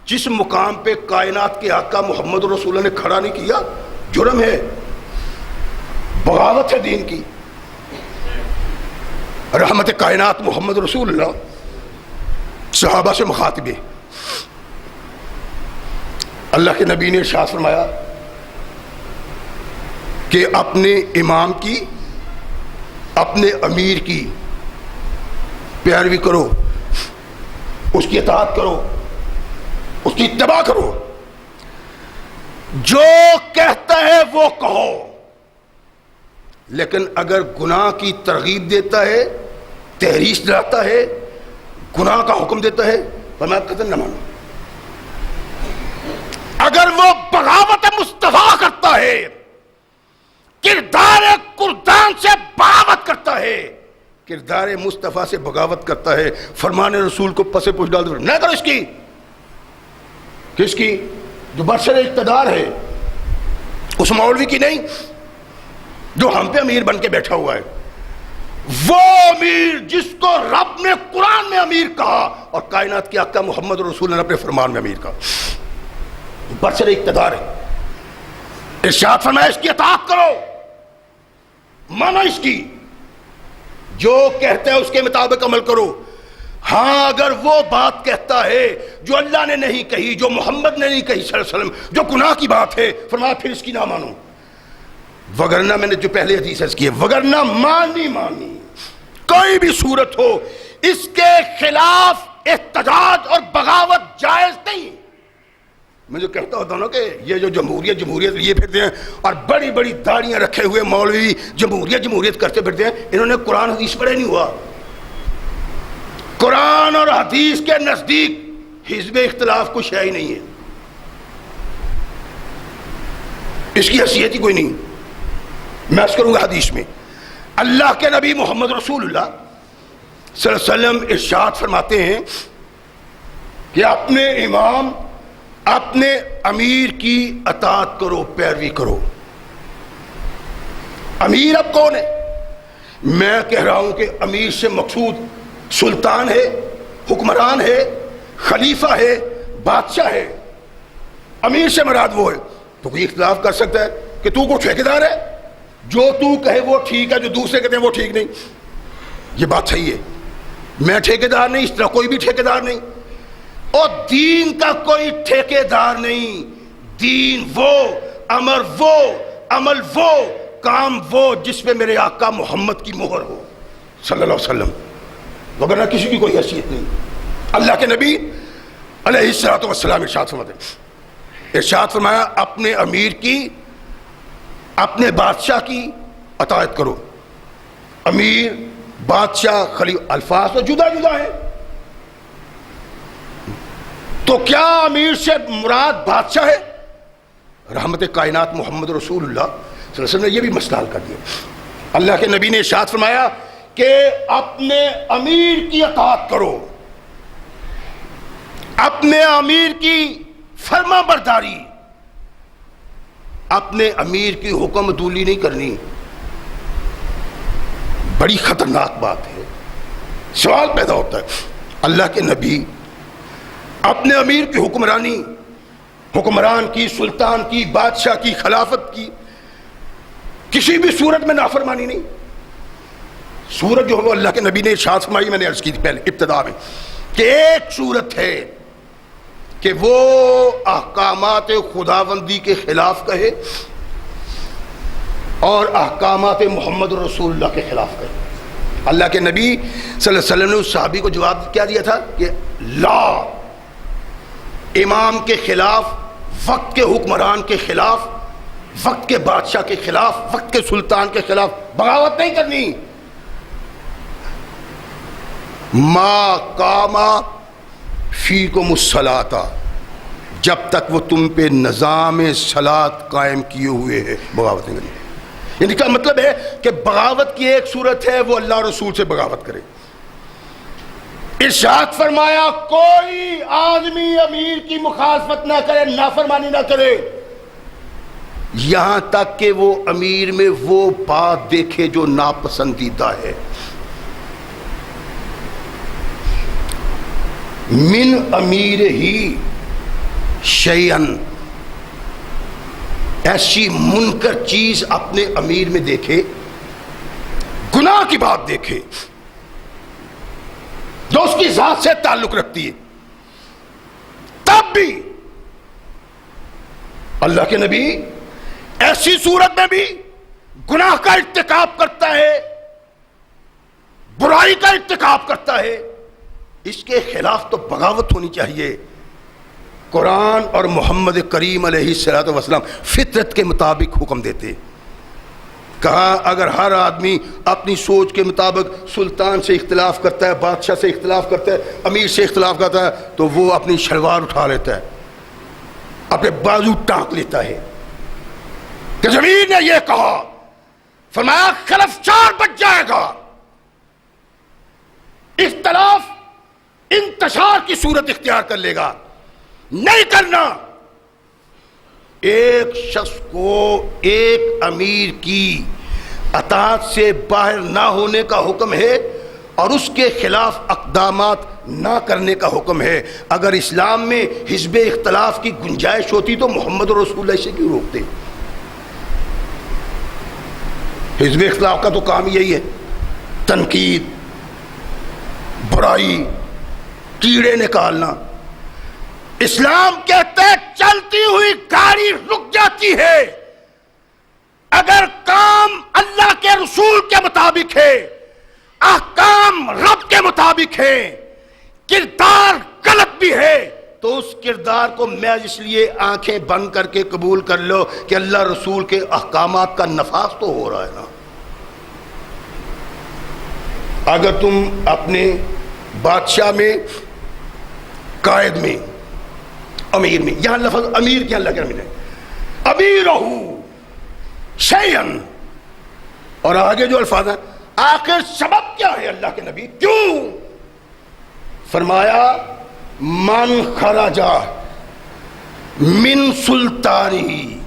جس مقام پہ کائنات کے آقا محمد رسول اللہ نے کھڑا نہیں کیا، جرم ہے، بغاوت ہے دین کی۔ رحمت کائنات محمد رسول اللہ صحابہ سے مخاطب ہے، اللہ کے نبی نے ارشاد فرمایا کہ اپنے امام کی، اپنے امیر کی پیروی کرو، اس کی اطاعت کرو، اس کی اتباع کرو، جو کہتا ہے وہ کہو، لیکن اگر گناہ کی ترغیب دیتا ہے، تحریش دلاتا ہے، گناہ کا حکم دیتا ہے، فرمایا قطعاً نہ مانو۔ اگر وہ بغاوت مصطفیٰ کرتا ہے، کردار قرآن سے بغاوت کرتا ہے، کردار مصطفیٰ سے بغاوت کرتا ہے، فرمان رسول کو پس پوچھ ڈال دو، نہ کرو اس کی، کس کی؟ جو برسر اقتدار ہے، اس مولوی کی نہیں جو ہم پہ امیر بن کے بیٹھا ہوا ہے، وہ امیر جس کو رب نے قرآن میں امیر کہا اور کائنات کے آقا محمد رسول نے اپنے فرمان میں امیر کہا، برسر اقتدار ہے۔ ارشاد فرمایا اس کی اطاعت کرو، مانا اس کی، جو کہتا ہے اس کے مطابق عمل کرو۔ ہاں اگر وہ بات کہتا ہے جو اللہ نے نہیں کہی، جو محمد نے نہیں کہی صلی اللہ علیہ وسلم، جو گناہ کی بات ہے، فرمایا پھر اس کی نہ مانو، وگرنہ میں نے جو پہلے حدیث عرض کی ہے، وگرنہ مانی کوئی بھی صورت ہو اس کے خلاف احتجاج اور بغاوت جائز نہیں۔ میں جو کہتا ہوتا ہوں نا کہ یہ جو جمہوریت یہ پھرتے ہیں اور بڑی بڑی داڑیاں رکھے ہوئے مولوی جمہوریت کرتے پھرتے ہیں، انہوں نے قرآن حدیث پڑھے نہیں ہوا۔ قرآن اور حدیث کے نزدیک حزب اختلاف کچھ ہے ہی نہیں ہے، اس کی حیثیت ہی کوئی نہیں۔ میں عرض کروں گا حدیث میں اللہ کے نبی محمد رسول اللہ صلی اللہ علیہ وسلم ارشاد فرماتے ہیں کہ اپنے امام، اپنے امیر کی اطاعت کرو، پیروی کرو۔ امیر اب کون ہے؟ میں کہہ رہا ہوں کہ امیر سے مقصود سلطان ہے، حکمران ہے، خلیفہ ہے، بادشاہ ہے۔ امیر سے مراد وہ ہے۔ تو کوئی اختلاف کر سکتا ہے کہ تو کو ٹھیکیدار ہے، جو تو کہے وہ ٹھیک ہے، جو دوسرے کہتے ہیں وہ ٹھیک نہیں۔ یہ بات صحیح ہے، میں ٹھیکیدار نہیں، اس طرح کوئی بھی ٹھیکیدار نہیں، اور دین کا کوئی ٹھیکیدار نہیں۔ دین وہ، امر وہ، عمل وہ، کام وہ جس میں میرے آقا محمد کی مہر ہو صلی اللہ علیہ وسلم، وگرنہ کسی کی کوئی حیثیت نہیں۔ اللہ کے نبی علیہ الصلوۃ والسلام ارشاد فرمایا اپنے امیر کی، اپنے بادشاہ کی اطاعت کرو۔ امیر، بادشاہ، خلیفہ، الفاظ تو جدا جدا ہیں، تو کیا امیر سے مراد بادشاہ ہے؟ رحمت کائنات محمد رسول اللہ صلی اللہ علیہ وسلم نے یہ بھی مسئلہ حل کر دیا۔ اللہ کے نبی نے ارشاد فرمایا کہ اپنے امیر کی اطاعت کرو، اپنے امیر کی فرما برداری، اپنے امیر کی حکم دولی نہیں کرنی۔ بڑی خطرناک بات ہے۔ سوال پیدا ہوتا ہے، اللہ کے نبی اپنے امیر کی حکمرانی، حکمران کی، سلطان کی، بادشاہ کی، خلافت کی کسی بھی صورت میں نافرمانی نہیں۔ صورت جو ہے وہ اللہ کے نبی نے ارشاد فرمائی، میں نے عرض کی تھی پہلے ابتدا میں، کہ ایک صورت ہے کہ وہ احکامات خداوندی کے خلاف کہے اور احکامات محمد رسول اللہ کے خلاف کہے۔ اللہ کے نبی صلی اللہ علیہ وسلم نے اس صحابی کو جواب کیا دیا تھا کہ لا، امام کے خلاف، وقت کے حکمران کے خلاف، وقت کے بادشاہ کے خلاف، وقت کے سلطان کے خلاف بغاوت نہیں کرنی۔ ما قاما فیکم الصلاۃ، جب تک وہ تم پہ نظام صلاۃ قائم کیے ہوئے ہے بغاوت نہیں کرنی۔ یعنی کیا مطلب ہے کہ بغاوت کی ایک صورت ہے وہ اللہ رسول سے بغاوت کرے۔ ارشاد فرمایا کوئی آدمی امیر کی مخالفت نہ کرے، نافرمانی نہ کرے، یہاں تک کہ وہ امیر میں وہ بات دیکھے جو ناپسندیدہ ہے۔ من امیر ہی شیئن، ایسی منکر چیز اپنے امیر میں دیکھے، گناہ کی بات دیکھے جو اس کی ذات سے تعلق رکھتی ہے، تب بھی اللہ کے نبی ایسی صورت میں بھی گناہ کا ارتکاب کرتا ہے، برائی کا ارتکاب کرتا ہے، اس کے خلاف تو بغاوت ہونی چاہیے۔ قرآن اور محمد کریم علیہ الصلوۃ والسلام فطرت کے مطابق حکم دیتے۔ کہا اگر ہر آدمی اپنی سوچ کے مطابق سلطان سے اختلاف کرتا ہے، بادشاہ سے اختلاف کرتا ہے، امیر سے اختلاف کرتا ہے، تو وہ اپنی شلوار اٹھا لیتا ہے، اپنے بازو ٹانک لیتا ہے۔ کہ زمین نے یہ کہا، فرمایا خلف 4 بج جائے گا، اختلاف انتشار کی صورت اختیار کر لے گا، نہیں کرنا۔ ایک شخص کو ایک امیر کی اطاعت سے باہر نہ ہونے کا حکم ہے اور اس کے خلاف اقدامات نہ کرنے کا حکم ہے۔ اگر اسلام میں حزب اختلاف کی گنجائش ہوتی تو محمد رسول اللہ اسے کیوں روکتے؟ حزب اختلاف کا تو کام یہی ہے، تنقید، برائی، کیڑے نکالنا۔ اسلام کہتا ہے چلتی ہوئی گاڑی رک جاتی ہے اگر کام اللہ کے رسول کے مطابق ہے، احکام رب کے مطابق ہے، کردار غلط بھی ہے تو اس کردار کو محض اس لیے آنکھیں بند کر کے قبول کر لو کہ اللہ رسول کے احکامات کا نفاذ تو ہو رہا ہے نا۔ اگر تم اپنے بادشاہ میں، قائد میں، امیر میں، یہاں لفظ امیر کیا اللہ کے نبی نے امیرہ شیئن، اور آگے جو الفاظ ہیں آخر سبب کیا ہے اللہ کے نبی کیوں؟ فرمایا من خرجا من سلطانی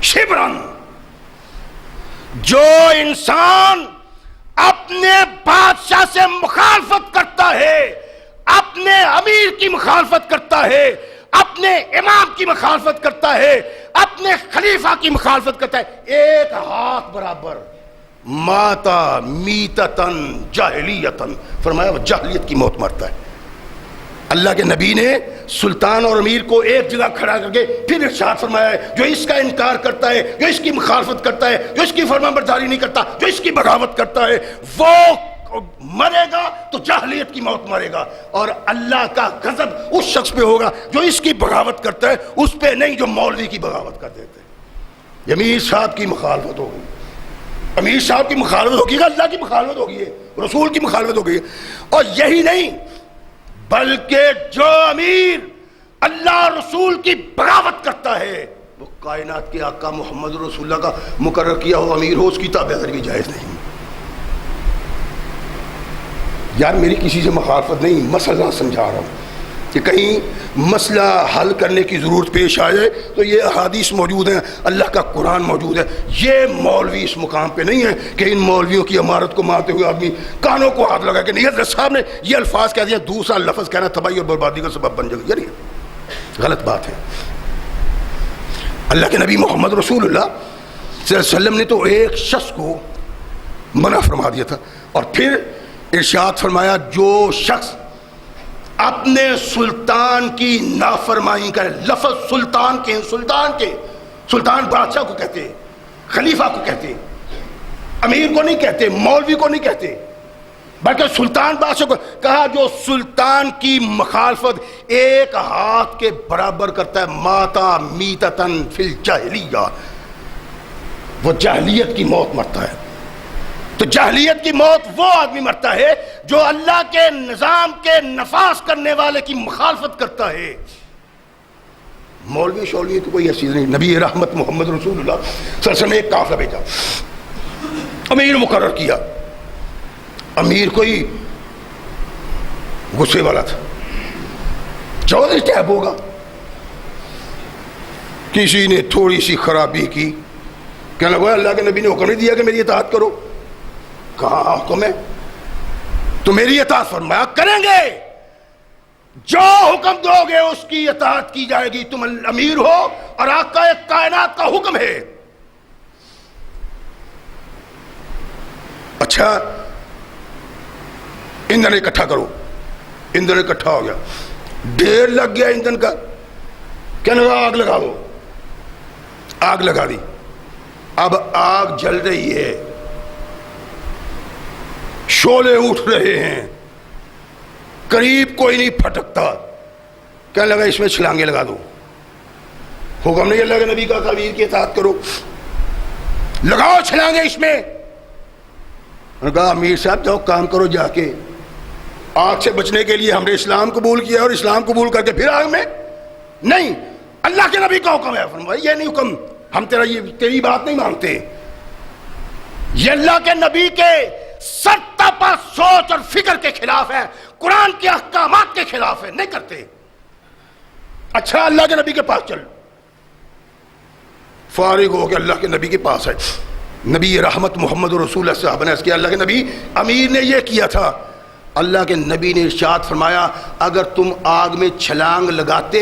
شبرن، جو انسان اپنے بادشاہ سے مخالفت کرتا ہے، اپنے امیر کی مخالفت کرتا ہے، اپنے امام کی مخالفت کرتا ہے، اپنے خلیفہ کی مخالفت کرتا ہے، ایک ہاتھ برابر، ماتا میتتن جاہلیتن، فرمایا وہ جاہلیت کی موت مرتا ہے۔ اللہ کے نبی نے سلطان اور امیر کو ایک جگہ کھڑا کر کے پھر ارشاد فرمایا ہے جو اس کا انکار کرتا ہے، جو اس کی مخالفت کرتا ہے، جو اس کی فرمانبرداری نہیں کرتا، جو اس کی بغاوت کرتا ہے، وہ مرے گا تو جاہلیت کی موت مرے گا، اور اللہ کا غضب اس شخص پہ ہوگا جو اس کی بغاوت کرتا ہے، اس پہ نہیں جو مولوی کی بغاوت کر دیتے ہیں۔ امیر صاحب کی مخالفت ہوگی، امیر صاحب کی مخالفت ہوگی، اللہ کی مخالفت ہوگی ہے، رسول کی مخالفت ہوگی ہے، اور یہی نہیں بلکہ جو امیر اللہ رسول کی بغاوت کرتا ہے وہ کائنات کے آقا محمد رسول اللہ کا مقرر کیا ہو امیر ہو، اس کی تابعداری بھی جائز نہیں۔ یار میری کسی سے مخالفت نہیں، مسئلہ سمجھا رہا ہوں کہ کہیں مسئلہ حل کرنے کی ضرورت پیش آ جائے تو یہ احادیث موجود ہیں، اللہ کا قرآن موجود ہے۔ یہ مولوی اس مقام پہ نہیں ہے کہ ان مولویوں کی عمارت کو مانتے ہوئے آدمی کانوں کو ہاتھ لگا کہ نہیں حضرت صاحب نے یہ الفاظ کہہ دیا، دوسرا لفظ کہنا تباہی اور بربادی کا سبب بن جائے گا، یعنی غلط بات ہے۔ اللہ کے نبی محمد رسول اللہ صلی اللہ علیہ وسلم نے تو ایک شخص کو منع فرما دیا تھا، اور پھر ارشاد فرمایا جو شخص اپنے سلطان کی نافرمانی کرے، لفظ سلطان کے سلطان بادشاہ کو کہتے ہیں، خلیفہ کو کہتے ہیں، امیر کو نہیں کہتے، مولوی کو نہیں کہتے، بلکہ سلطان بادشاہ کو کہا جو سلطان کی مخالفت ایک ہاتھ کے برابر کرتا ہے، ماتا میتتن فی الجاہلیہ، وہ جاہلیت کی موت مرتا ہے۔ تو جاہلیت کی موت وہ آدمی مرتا ہے جو اللہ کے نظام کے نفاذ کرنے والے کی مخالفت کرتا ہے۔ مولوی شولوی تو کوئی ایسی نہیں، نبی رحمت محمد رسول اللہ صلی اللہ علیہ وسلم نے ایک قافلہ بھیجا، امیر مقرر کیا، امیر کوئی غصے والا تھا، چودھری ٹیب ہوگا، کسی نے تھوڑی سی خرابی کی، کہنے لگا اللہ کے نبی نے حکم نہیں دیا کہ میری اطاعت کرو، کہاں حکم ہے تو میری اطاعت، فرمایا کریں گے، جو حکم دو گے اس کی اطاعت کی جائے گی، تم امیر ہو اور آقا کائنات کا حکم ہے۔ اچھا ایندھن اکٹھا کرو، ایندھن اکٹھا ہو گیا، ڈھیر لگ گیا ایندھن کا، کہنے لگا آگ لگا دو، آگ لگا دی، اب آگ جل رہی ہے، شعلے اٹھ رہے ہیں، قریب کوئی نہیں پھٹکتا، کہنے لگا اس میں چھلانگے لگا دو، حکم نہیں اللہ کے نبی کا امیر کی اطاعت کرو، لگاؤ چھلانگے اس میں۔ انہوں نے کہا امیر صاحب جاؤ کام کرو جا کے، آگ سے بچنے کے لیے ہم نے اسلام قبول کیا اور اسلام قبول کر کے پھر آگ میں نہیں، اللہ کے نبی کا حکم ہے۔ فرمایا یہ نہیں حکم، ہم تیری بات نہیں مانتے، یہ اللہ کے نبی کے سرتاپا سوچ اور فکر کے خلاف ہے، قرآن کے احکامات کے خلاف ہے، نہیں کرتے۔ اچھا اللہ کے نبی کے پاس چل، فارغ ہو کے اللہ کے نبی کے پاس ہے، نبی رحمت محمد رسول اللہ صاحب نے اس کیا اللہ کے نبی امیر نے یہ کیا تھا. اللہ کے نبی نے ارشاد فرمایا اگر تم آگ میں چھلانگ لگاتے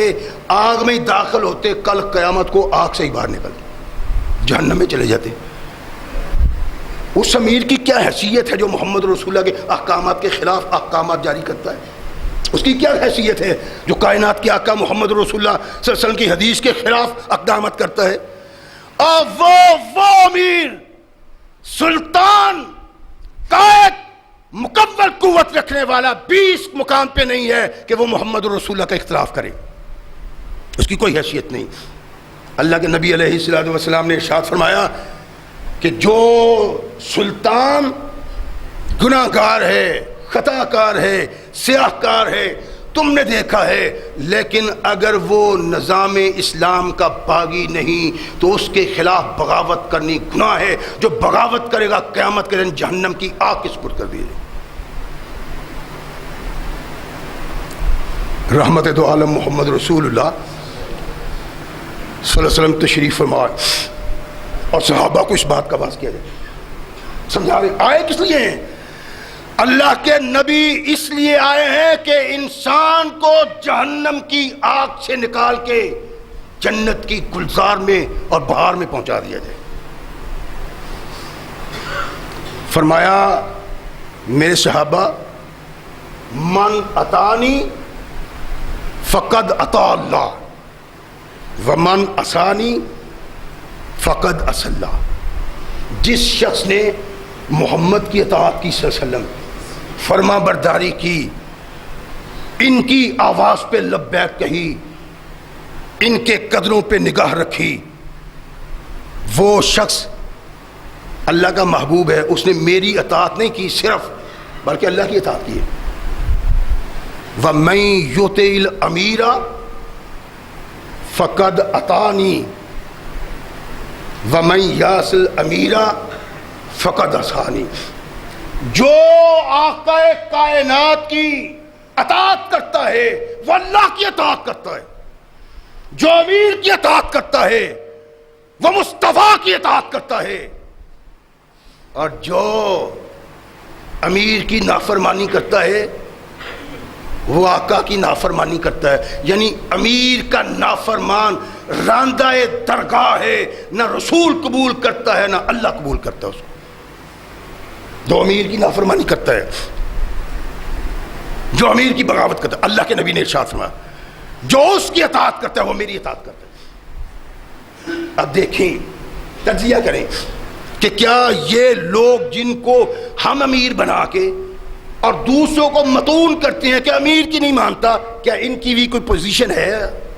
آگ میں ہی داخل ہوتے کل قیامت کو آگ سے ہی باہر نکل جہنم میں چلے جاتے. اس امیر کی کیا حیثیت ہے جو محمد رسول اللہ کے احکامات کے خلاف احکامات جاری کرتا ہے؟ اس کی کیا حیثیت ہے جو کائنات کے آقا محمد رسول اللہ صلی اللہ علیہ وسلم کی حدیث کے خلاف اقدامات کرتا ہے؟ اور وہ امیر سلطان قائد مکمل قوت رکھنے والا 20 مقام پہ نہیں ہے کہ وہ محمد رسول اللہ کا اختلاف کرے. اس کی کوئی حیثیت نہیں. اللہ کے نبی علیہ الصلوۃ والسلام نے ارشاد فرمایا کہ جو سلطان گناہ گار ہے خطا کار ہے سیاہ کار ہے تم نے دیکھا ہے لیکن اگر وہ نظام اسلام کا باغی نہیں تو اس کے خلاف بغاوت کرنی گناہ ہے. جو بغاوت کرے گا قیامت کے دن جہنم کی آگ کے سپرد کر دی جائے. رحمت دو عالم محمد رسول اللہ صلی اللہ علیہ وسلم تشریف فرمائے اور صحابہ کو اس بات کا باعث کیا جائے. سمجھا رہے آئے کس لیے ہیں؟ اللہ کے نبی اس لیے آئے ہیں کہ انسان کو جہنم کی آگ سے نکال کے جنت کی گلزار میں اور بہار میں پہنچا دیا جائے. فرمایا میرے صحابہ من اطانی فقد اطاع اللہ ومن عصانی فقد عصى اللہ. جس شخص نے محمد کی اطاعت کی صلی اللہ علیہ وسلم فرما برداری کی ان کی آواز پہ لبیک کہی ان کے قدروں پہ نگاہ رکھی وہ شخص اللہ کا محبوب ہے. اس نے میری اطاعت نہیں کی صرف بلکہ اللہ کی اطاعت کی ہے. وَمَن يُطِعِ الْأَمِيرَ فَقَدْ أَطَاعَنِي وَمَن يَعْصِ الْأَمِيرَ فَقَدْ عَصَانِي. جو آقا کائنات کی اطاعت کرتا ہے وہ اللہ کی اطاعت کرتا ہے. جو امیر کی اطاعت کرتا ہے وہ مصطفیٰ کی اطاعت کرتا ہے. اور جو امیر کی نافرمانی کرتا ہے وہ آقا کی نافرمانی کرتا ہے. یعنی امیر کا نافرمان راندہ درگاہ ہے, نہ رسول قبول کرتا ہے نہ اللہ قبول کرتا ہے اس کو. جو امیر کی نافرمانی کرتا ہے, جو امیر کی بغاوت کرتا ہے, اللہ کے نبی نے ارشاد فرمایا جو اس کی اطاعت کرتا ہے وہ میری اطاعت کرتا ہے. اب دیکھیں تجزیہ کریں کہ کیا یہ لوگ جن کو ہم امیر بنا کے اور دوسروں کو متون کرتے ہیں کہ امیر کی نہیں مانتا, کیا ان کی بھی کوئی پوزیشن ہے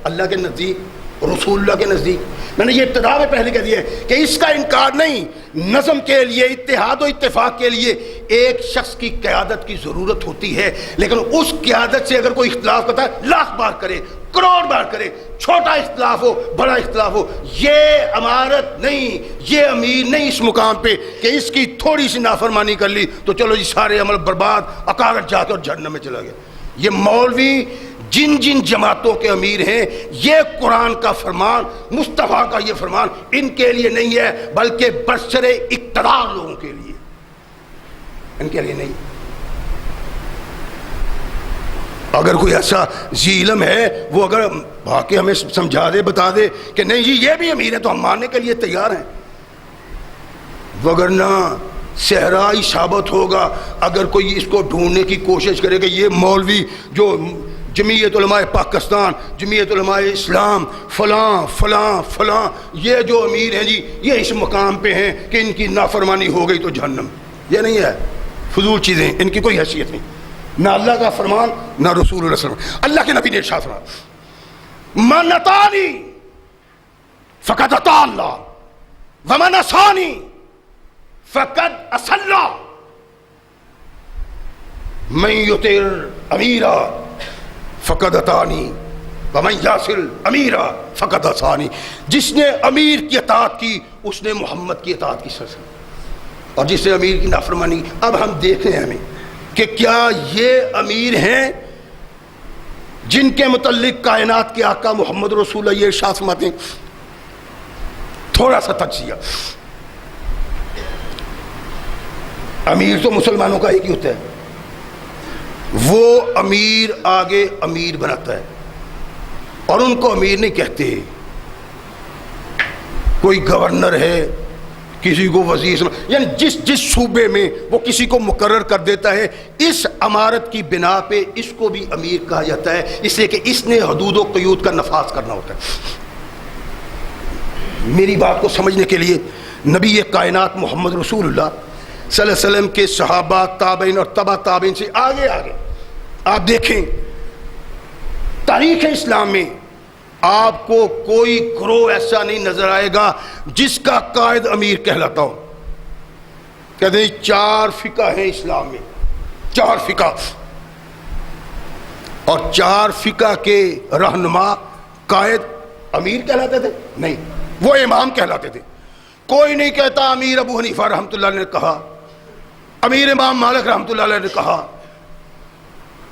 اللہ کے نزدیک رسول اللہ کے نزدیک؟ میں نے یہ ابتدا میں پہلے کہہ دیا ہے کہ اس کا انکار نہیں. نظم کے لیے اتحاد و اتفاق کے لیے ایک شخص کی قیادت کی ضرورت ہوتی ہے, لیکن اس قیادت سے اگر کوئی اختلاف کرتا ہے لاکھ بار کرے کروڑ بار کرے, چھوٹا اختلاف ہو بڑا اختلاف ہو, یہ امارت نہیں, یہ امیر نہیں اس مقام پہ کہ اس کی تھوڑی سی نافرمانی کر لی تو چلو جی سارے عمل برباد, اکارت جا کے اور جہنم میں چلا گیا. یہ مولوی جن جن جماعتوں کے امیر ہیں یہ قرآن کا فرمان مصطفیٰ کا یہ فرمان ان کے لیے نہیں ہے بلکہ برسر اقتدار لوگوں کے لیے, ان کے لیے نہیں. اگر کوئی ایسا ذی علم ہے وہ اگر آ کے ہمیں سمجھا دے بتا دے کہ نہیں جی یہ بھی امیر ہے تو ہم ماننے کے لیے تیار ہیں, وگرنہ صحرا ہی ثابت ہوگا اگر کوئی اس کو ڈھونڈنے کی کوشش کرے کہ یہ مولوی جو جمعیت علماء پاکستان, جمعیت علماء اسلام, فلاں فلاں فلاں یہ جو امیر ہیں جی یہ اس مقام پہ ہیں کہ ان کی نافرمانی ہو گئی تو جہنم. یہ نہیں ہے, فضول چیزیں, ان کی کوئی حیثیت نہیں, نہ اللہ کا فرمان نہ رسول اللہ صلی اللہ علیہ وسلم. اللہ کے نبی نے ارشاد فرمایا من اطاعنی فقد اطاع اللہ ومن عصانی فقد عصى اللہ. من یطع الامیر فقد اطاعنی ومن یعص الامیر فقد عصانی. جس نے امیر کی اطاعت کی اس نے محمد کی اطاعت کی سر, اور جس نے امیر کی نافرمانی. اب ہم دیکھیں ہمیں کہ کیا یہ امیر ہیں جن کے متعلق کائنات کے آقا محمد رسول اللہ یہ ارشاد فرماتے ہیں. تھوڑا سا تجزیہ امیر تو مسلمانوں کا ایک ہی ہوتا ہے، وہ امیر آگے امیر بناتا ہے، اور ان کو امیر نہیں کہتے۔ کوئی گورنر ہے، کسی کو وزیر، یعنی جس صوبے میں وہ کسی کو مقرر کر دیتا ہے، اس امارت کی بنا پہ اس کو بھی امیر کہا جاتا ہے، اس لیے کہ اس نے حدود و قیود کا نفاذ کرنا ہوتا ہے۔ میری بات کو سمجھنے کے لیے نبی کائنات محمد رسول اللہ صلی اللہ علیہ وسلم کے صحابہ، تابعین اور تبع تابعین سے آگے آپ دیکھیں تاریخ اسلام میں آپ کو کوئی گروہ ایسا نہیں نظر آئے گا جس کا قائد امیر کہلاتا ہو۔ کہتے ہیں 4 فقہ ہیں اسلام میں، 4 فقہ، اور 4 فقہ کے رہنما قائد امیر کہلاتے تھے؟ نہیں، وہ امام کہلاتے تھے۔ کوئی نہیں کہتا امیر ابو حنیفہ رحمۃ اللہ علیہ نے کہا، امیر امام مالک رحمۃ اللہ علیہ نے کہا،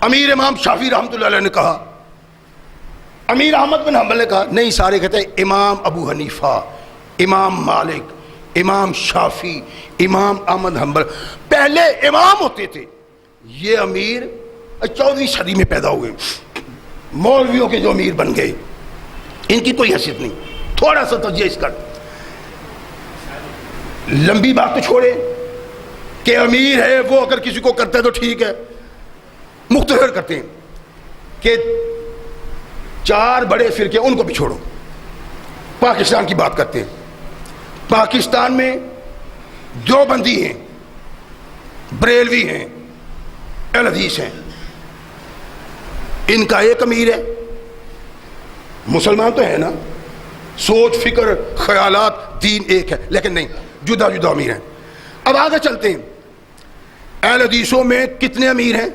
امیر امام شافعی رحمۃ اللہ علیہ نے کہا، امیر احمد بن حنبل نے کہا۔ نہیں، سارے کہتے ہیں امام ابو حنیفہ، امام مالک، امام شافعی، امام احمد حنبل۔ پہلے امام ہوتے تھے، یہ امیر 14ویں صدی میں پیدا ہوئے، مولویوں کے جو امیر بن گئے، ان کی کوئی حیثیت نہیں۔ تھوڑا سا توجہ اس کا، لمبی بات تو چھوڑے کہ امیر ہے وہ اگر کسی کو کرتا ہے تو ٹھیک ہے، مختصر کرتے ہیں کہ 4 بڑے فرقے ان کو بھی چھوڑو، پاکستان کی بات کرتے ہیں۔ پاکستان میں دیوبندی ہیں، بریلوی ہیں، اہل حدیث ہیں، ان کا ایک امیر ہے۔ مسلمان تو ہے نا، سوچ فکر خیالات دین ایک ہے، لیکن نہیں، جدا جدا امیر ہیں۔ اب آگے چلتے ہیں، اہل حدیثوں میں کتنے امیر ہیں؟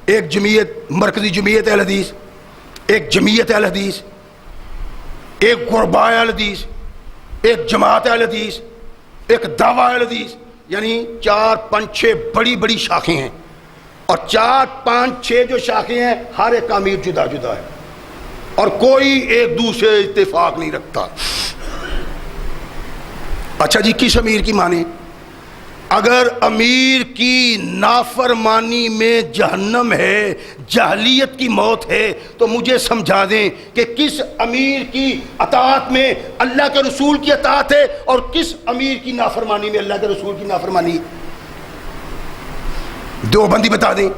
ایک جمعیت، مرکزی جمعیت اہل حدیث، ایک جمعیت اہل حدیث، ایک غرباء اہل حدیث، ایک جماعت اہل حدیث، ایک دعویٰ اہل حدیث، یعنی 4 5 6 بڑی بڑی شاخیں ہیں، اور 4 5 6 جو شاخیں ہیں ہر ایک امیر جدا جدا ہے، اور کوئی ایک دوسرے اتفاق نہیں رکھتا۔ اچھا جی، کس امیر کی مانیں؟ اگر امیر کی نافرمانی میں جہنم ہے، جاہلیت کی موت ہے، تو مجھے سمجھا دیں کہ کس امیر کی اطاعت میں اللہ کے رسول کی اطاعت ہے اور کس امیر کی نافرمانی میں اللہ کے رسول کی نافرمانی ہے۔ دیوبندی بتا دیں،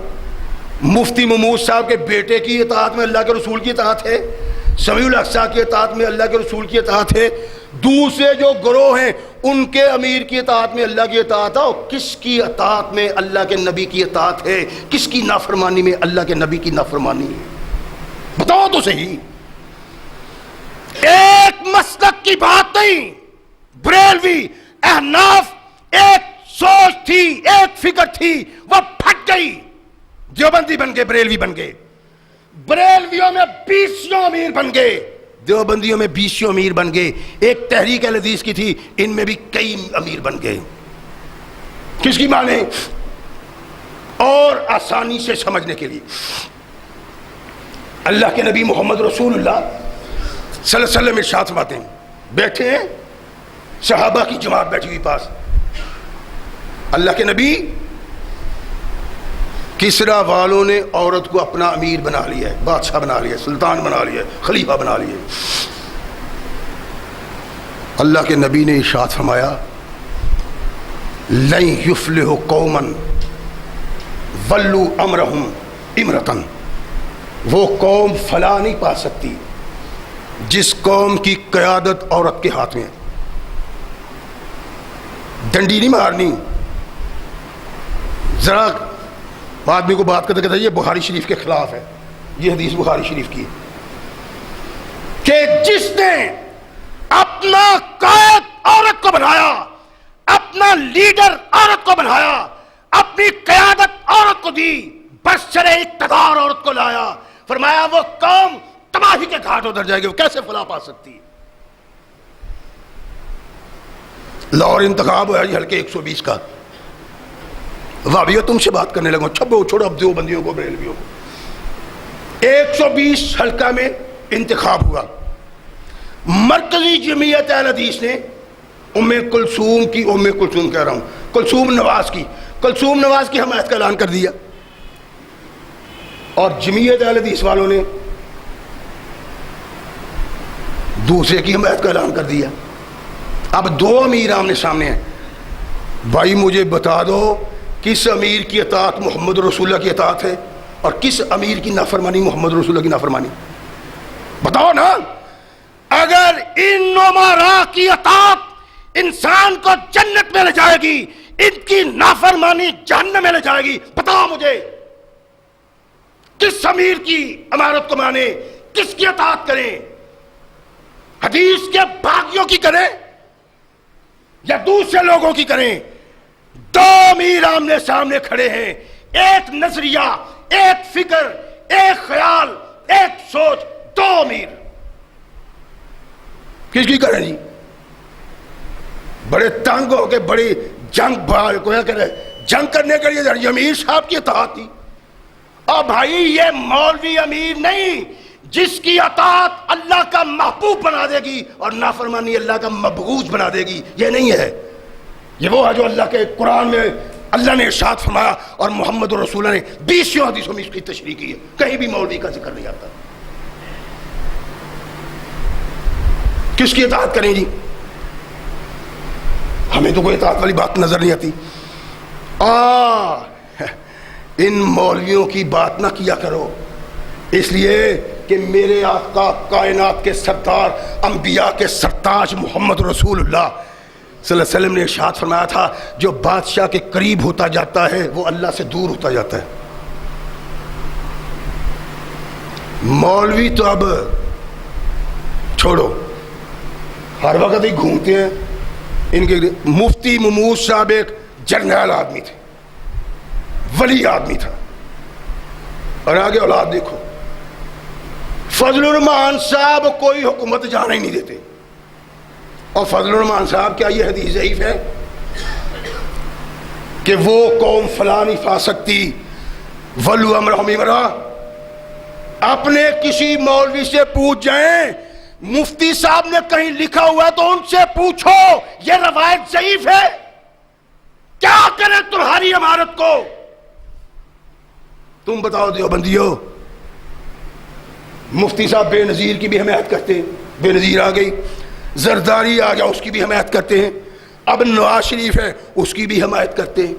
مفتی محمود صاحب کے بیٹے کی اطاعت میں اللہ کے رسول کی اطاعت ہے، سمیع الاقصیٰ کی اطاعت میں اللہ کے رسول کی اطاعت ہے، دوسرے جو گروہ ہیں ان کے امیر کی اطاعت میں اللہ کی اطاعت ہے، اور کس کی اطاعت میں اللہ کے نبی کی اطاعت ہے، کس کی نافرمانی میں اللہ کے نبی کی نافرمانی ہے؟ بتاؤ تو صحیح۔ ایک مسلک کی بات نہیں، بریلوی احناف ایک سوچ تھی، ایک فکر تھی، وہ پھٹ گئی، دیوبندی بن گئے، بریلوی بن گئے، بریلویوں میں 20 امیر بن گئے، دیوبندیوں میں 20 امیر بن گئے، ایک تحریک اہل حدیث کی تھی، ان میں بھی کئی امیر بن گئے۔ کس کی مانے؟ اور آسانی سے سمجھنے کے لیے اللہ کے نبی محمد رسول اللہ صلی اللہ علیہ وسلم ارشاد فرماتے ہیں، بیٹھے ہیں صحابہ کی جماعت بیٹھی ہوئی پاس، اللہ کے نبی، کسرا والوں نے عورت کو اپنا امیر بنا لیا ہے، بادشاہ بنا لیا ہے، سلطان بنا لیا ہے، خلیفہ بنا لیا ہے۔ اللہ کے نبی نے ارشاد فرمایا، لن یفلح قوما ولوا امرہم امرتن، وہ قوم فلاح نہیں پا سکتی جس قوم کی قیادت عورت کے ہاتھ میں ہے۔ ڈنڈی نہیں مارنی، ذرا آدمی کو بات کرتے کہتا ہے یہ بخاری شریف کے خلاف ہے، یہ حدیث بخاری شریف کی ہے کہ جس نے اپنا قائد عورت کو بنایا، اپنا لیڈر عورت کو بنایا، اپنی قیادت عورت کو دی، برسر اقتدار عورت کو لایا، فرمایا وہ قوم تباہی کے گھاٹ اتر جائے گی، وہ کیسے فلاح پا سکتی ہے؟ لاہور انتخاب ہوا جی حلقے 120 کا، وابیہ تم سے بات کرنے لگا، چھوڑو اب دیوبندیوں کو، بریلویوں کو۔ 120 حلقہ میں انتخاب ہوا، مرکزی جمعیت اہل حدیث نے ام کلثوم کی، ام کلثوم کہہ رہا ہوں، کلثوم نواز کی کلثوم نواز کی حمایت کا اعلان کر دیا، اور جمعیت اہل حدیث والوں نے دوسرے کی حمایت کا اعلان کر دیا۔ اب دو امیر آمنے سامنے ہیں، بھائی مجھے بتا دو کس امیر کی اطاعت محمد رسول اللہ کی اطاعت ہے اور کس امیر کی نافرمانی محمد رسول اللہ کی نافرمانی؟ بتاؤ نا۔ اگر ان امراء کی اطاعت انسان کو جنت میں لے جائے گی، ان کی نافرمانی جہنم میں لے جائے گی، بتاؤ مجھے کس امیر کی امارت کو مانے، کس کی اطاعت کریں؟ حدیث کے باغیوں کی کریں یا دوسرے لوگوں کی کریں؟ دو امیر آمنے سامنے کھڑے ہیں، ایک نظریہ، ایک فکر، ایک خیال، ایک سوچ، دو امیر، کس کی کریں جی؟ بڑے تنگ ہو کے بڑی جنگ جنگ کرنے کے لیے امیر صاحب کی اطاعت تھی۔ اور بھائی یہ مولوی امیر نہیں جس کی اطاعت اللہ کا محبوب بنا دے گی اور نافرمانی اللہ کا مبغوض بنا دے گی، یہ نہیں ہے۔ یہ وہ ہے جو اللہ کے قرآن میں اللہ نے ارشاد فرمایا اور محمد رسول اللہ نے 20 حدیثوں میں اس کی تشریح کی ہے، کہیں بھی مولوی کا ذکر نہیں آتا۔ کس کی اطاعت کریں جی؟ ہمیں تو کوئی اطاعت والی بات نظر نہیں آتی۔ ان مولویوں کی بات نہ کیا کرو، اس لیے کہ میرے آقا کائنات کے سردار انبیاء کے سرتاج محمد رسول اللہ صلی اللہ علیہ وسلم نے ارشاد فرمایا تھا جو بادشاہ کے قریب ہوتا جاتا ہے وہ اللہ سے دور ہوتا جاتا ہے۔ مولوی تو اب چھوڑو، ہر وقت ہی گھومتے ہیں۔ ان کے مفتی مموز صاحب ایک جرنیل آدمی تھے، ولی آدمی تھا، اور آگے اولاد دیکھو۔ فضل الرحمان صاحب کوئی حکومت جانے ہی نہیں دیتے، اور فضل الرحمان صاحب کیا یہ حدیث ضعیف ہے کہ وہ قوم فلاں نہیں پا سکتی ولو امرہم امرا؟ اپنے کسی مولوی سے پوچھ جائیں، مفتی صاحب نے کہیں لکھا ہوا ہے تو ان سے پوچھو یہ روایت ضعیف ہے، کیا کریں تمہاری امارت کو؟ تم بتاؤ دیوبندیو۔ مفتی صاحب بے نظیر کی بھی حمایت کرتے ہیں، بے نظیر آ گئی، زرداری آ گیا اس کی بھی حمایت کرتے ہیں، اب نواز شریف ہے اس کی بھی حمایت کرتے ہیں،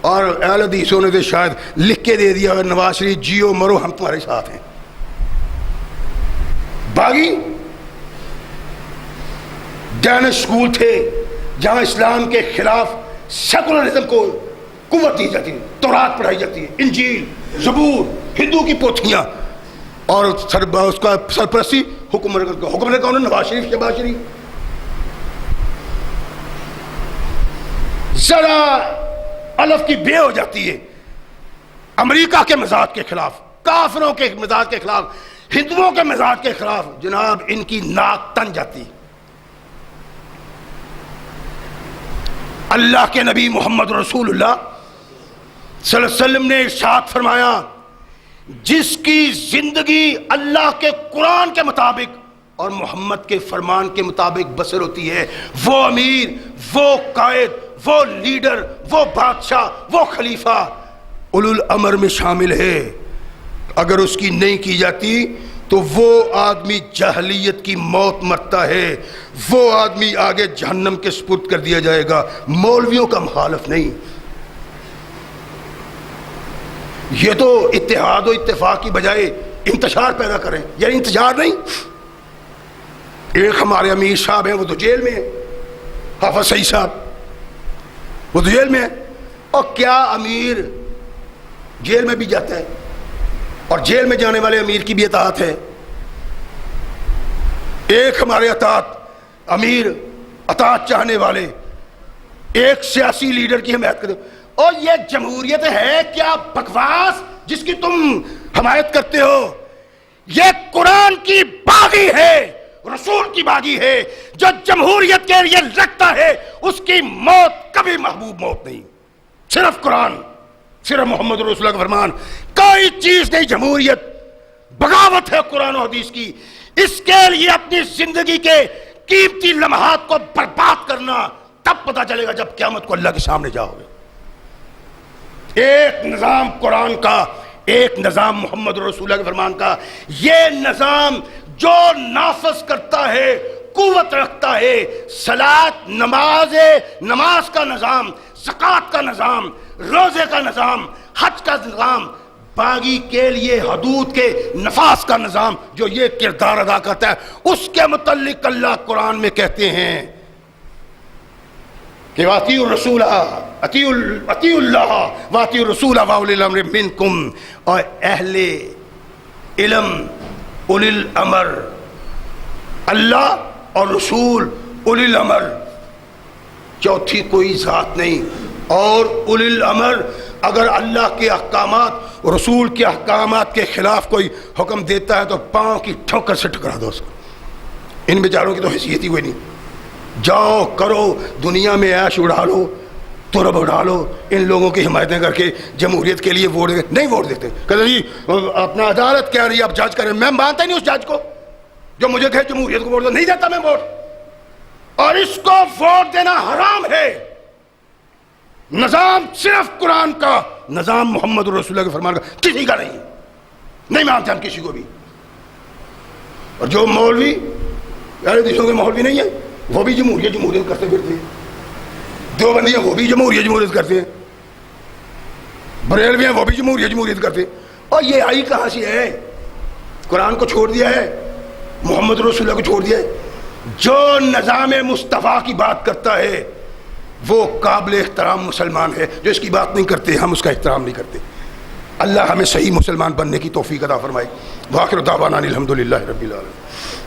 اور اہل حدیثوں نے تو شاید لکھ کے دے دیا نواز شریف جیو مرو ہم تمہارے ساتھ ہیں۔ باغی ڈینش اسکول تھے جہاں اسلام کے خلاف سیکولرزم کو قوت دی جاتی ہے، تورات پڑھائی جاتی ہے، انجیل، زبور، ہندو کی پوتھیاں، اور اس کا سرپرستی حکمران کون ہے؟ نواز شریف، شہباز شریف۔ ذرا الف کی بے ہو جاتی ہے امریکہ کے مزاج کے خلاف، کافروں کے مزاج کے خلاف، ہندوؤں کے مزاج کے خلاف، جناب ان کی ناک تن جاتی۔ اللہ کے نبی محمد رسول اللہ صلی اللہ علیہ وسلم نے ارشاد فرمایا جس کی زندگی اللہ کے قرآن کے مطابق اور محمد کے فرمان کے مطابق بسر ہوتی ہے، وہ امیر، وہ قائد، وہ لیڈر، وہ بادشاہ، وہ خلیفہ اولو الامر میں شامل ہے۔ اگر اس کی نہیں کی جاتی تو وہ آدمی جاہلیت کی موت مرتا ہے، وہ آدمی آگے جہنم کے سپرد کر دیا جائے گا، مولویوں کا مخالف نہیں۔ یہ تو اتحاد و اتفاق کی بجائے انتشار پیدا کریں، یعنی انتشار نہیں۔ ایک ہمارے امیر صاحب ہیں وہ تو جیل میں ہیں، حافظ سعید صاحب، وہ تو جیل میں ہے، اور کیا امیر جیل میں بھی جاتا ہے؟ اور جیل میں جانے والے امیر کی بھی اطاعت ہے۔ ایک ہمارے امیر اطاعت چاہنے والے ایک سیاسی لیڈر کی حمایت کرتے، اور یہ جمہوریت ہے کیا بکواس جس کی تم حمایت کرتے ہو؟ یہ قرآن کی باغی ہے، رسول کی باغی ہے، جو جمہوریت کے لیے لڑتا ہے اس کی موت کبھی محبوب موت نہیں، صرف قرآن، صرف محمد رسول اللہ کا فرمان، کوئی چیز نہیں۔ جمہوریت بغاوت ہے قرآن و حدیث کی، اس کے لیے اپنی زندگی کے قیمتی لمحات کو برباد کرنا تب پتہ چلے گا جب قیامت کو اللہ کے سامنے جاؤ گے۔ ایک نظام قرآن کا، ایک نظام محمد رسول اللہ کے فرمان کا. یہ نظام جو نافذ کرتا ہے قوت رکھتا ہے. صلاۃ نماز کا نظام، زکوٰۃ کا نظام، روزے کا نظام، حج کا نظام، باغی کے لیے حدود کے نفاذ کا نظام جو یہ کردار ادا کرتا ہے، اس کے متعلق اللہ قرآن میں کہتے ہیں کہ اطیعوا الرسول اطیعوا اللہ واطیعوا الرسول واولی الامر منکم، اور اہل علم اولی الامر، اللہ اور رسول اولی الامر، چوتھی کوئی ذات نہیں. اور اولی الامر اگر اللہ کے احکامات، رسول کے احکامات کے خلاف کوئی حکم دیتا ہے تو پاؤں کی ٹھوکر سے ٹکرا دو اس کو. ان بیچاروں کی تو حیثیت ہی کوئی نہیں. جاؤ کرو دنیا میں عیش اڑا لو، ترب اڑا لو، ان لوگوں کی حمایتیں کر کے جمہوریت کے لیے ووٹ نہیں ووٹ دیتے. کہتے جی اپنا عدالت کہہ رہی ہے آپ جج کریں. میں مانتا ہی نہیں اس جج کو جو مجھے کہے جمہوریت کو ووٹ دو. نہیں دیتا میں ووٹ، اور اس کو ووٹ دینا حرام ہے. نظام صرف قرآن کا، نظام محمد رسول اللہ کے فرمان کا، کسی کا نہیں مانتے ہم کسی کو بھی. اور جو مولوی یار دیشوں کے مولوی نہیں ہیں وہ بھی جمہوریت کرتے پھرتے ہیں. دیوبندی ہیں وہ بھی جمہوریت کرتے ہیں. بریلوی ہیں وہ بھی جمہوریت کرتے ہیں. اور یہ آئی کہاں سے ہے؟ قرآن کو چھوڑ دیا ہے، محمد رسول اللہ کو چھوڑ دیا ہے. جو نظام مصطفیٰ کی بات کرتا ہے وہ قابل احترام مسلمان ہے. جو اس کی بات نہیں کرتے ہم اس کا احترام نہیں کرتے. اللہ ہمیں صحیح مسلمان بننے کی توفیق عطا فرمائے. وآخر دعوانا الحمدللہ رب العالمین.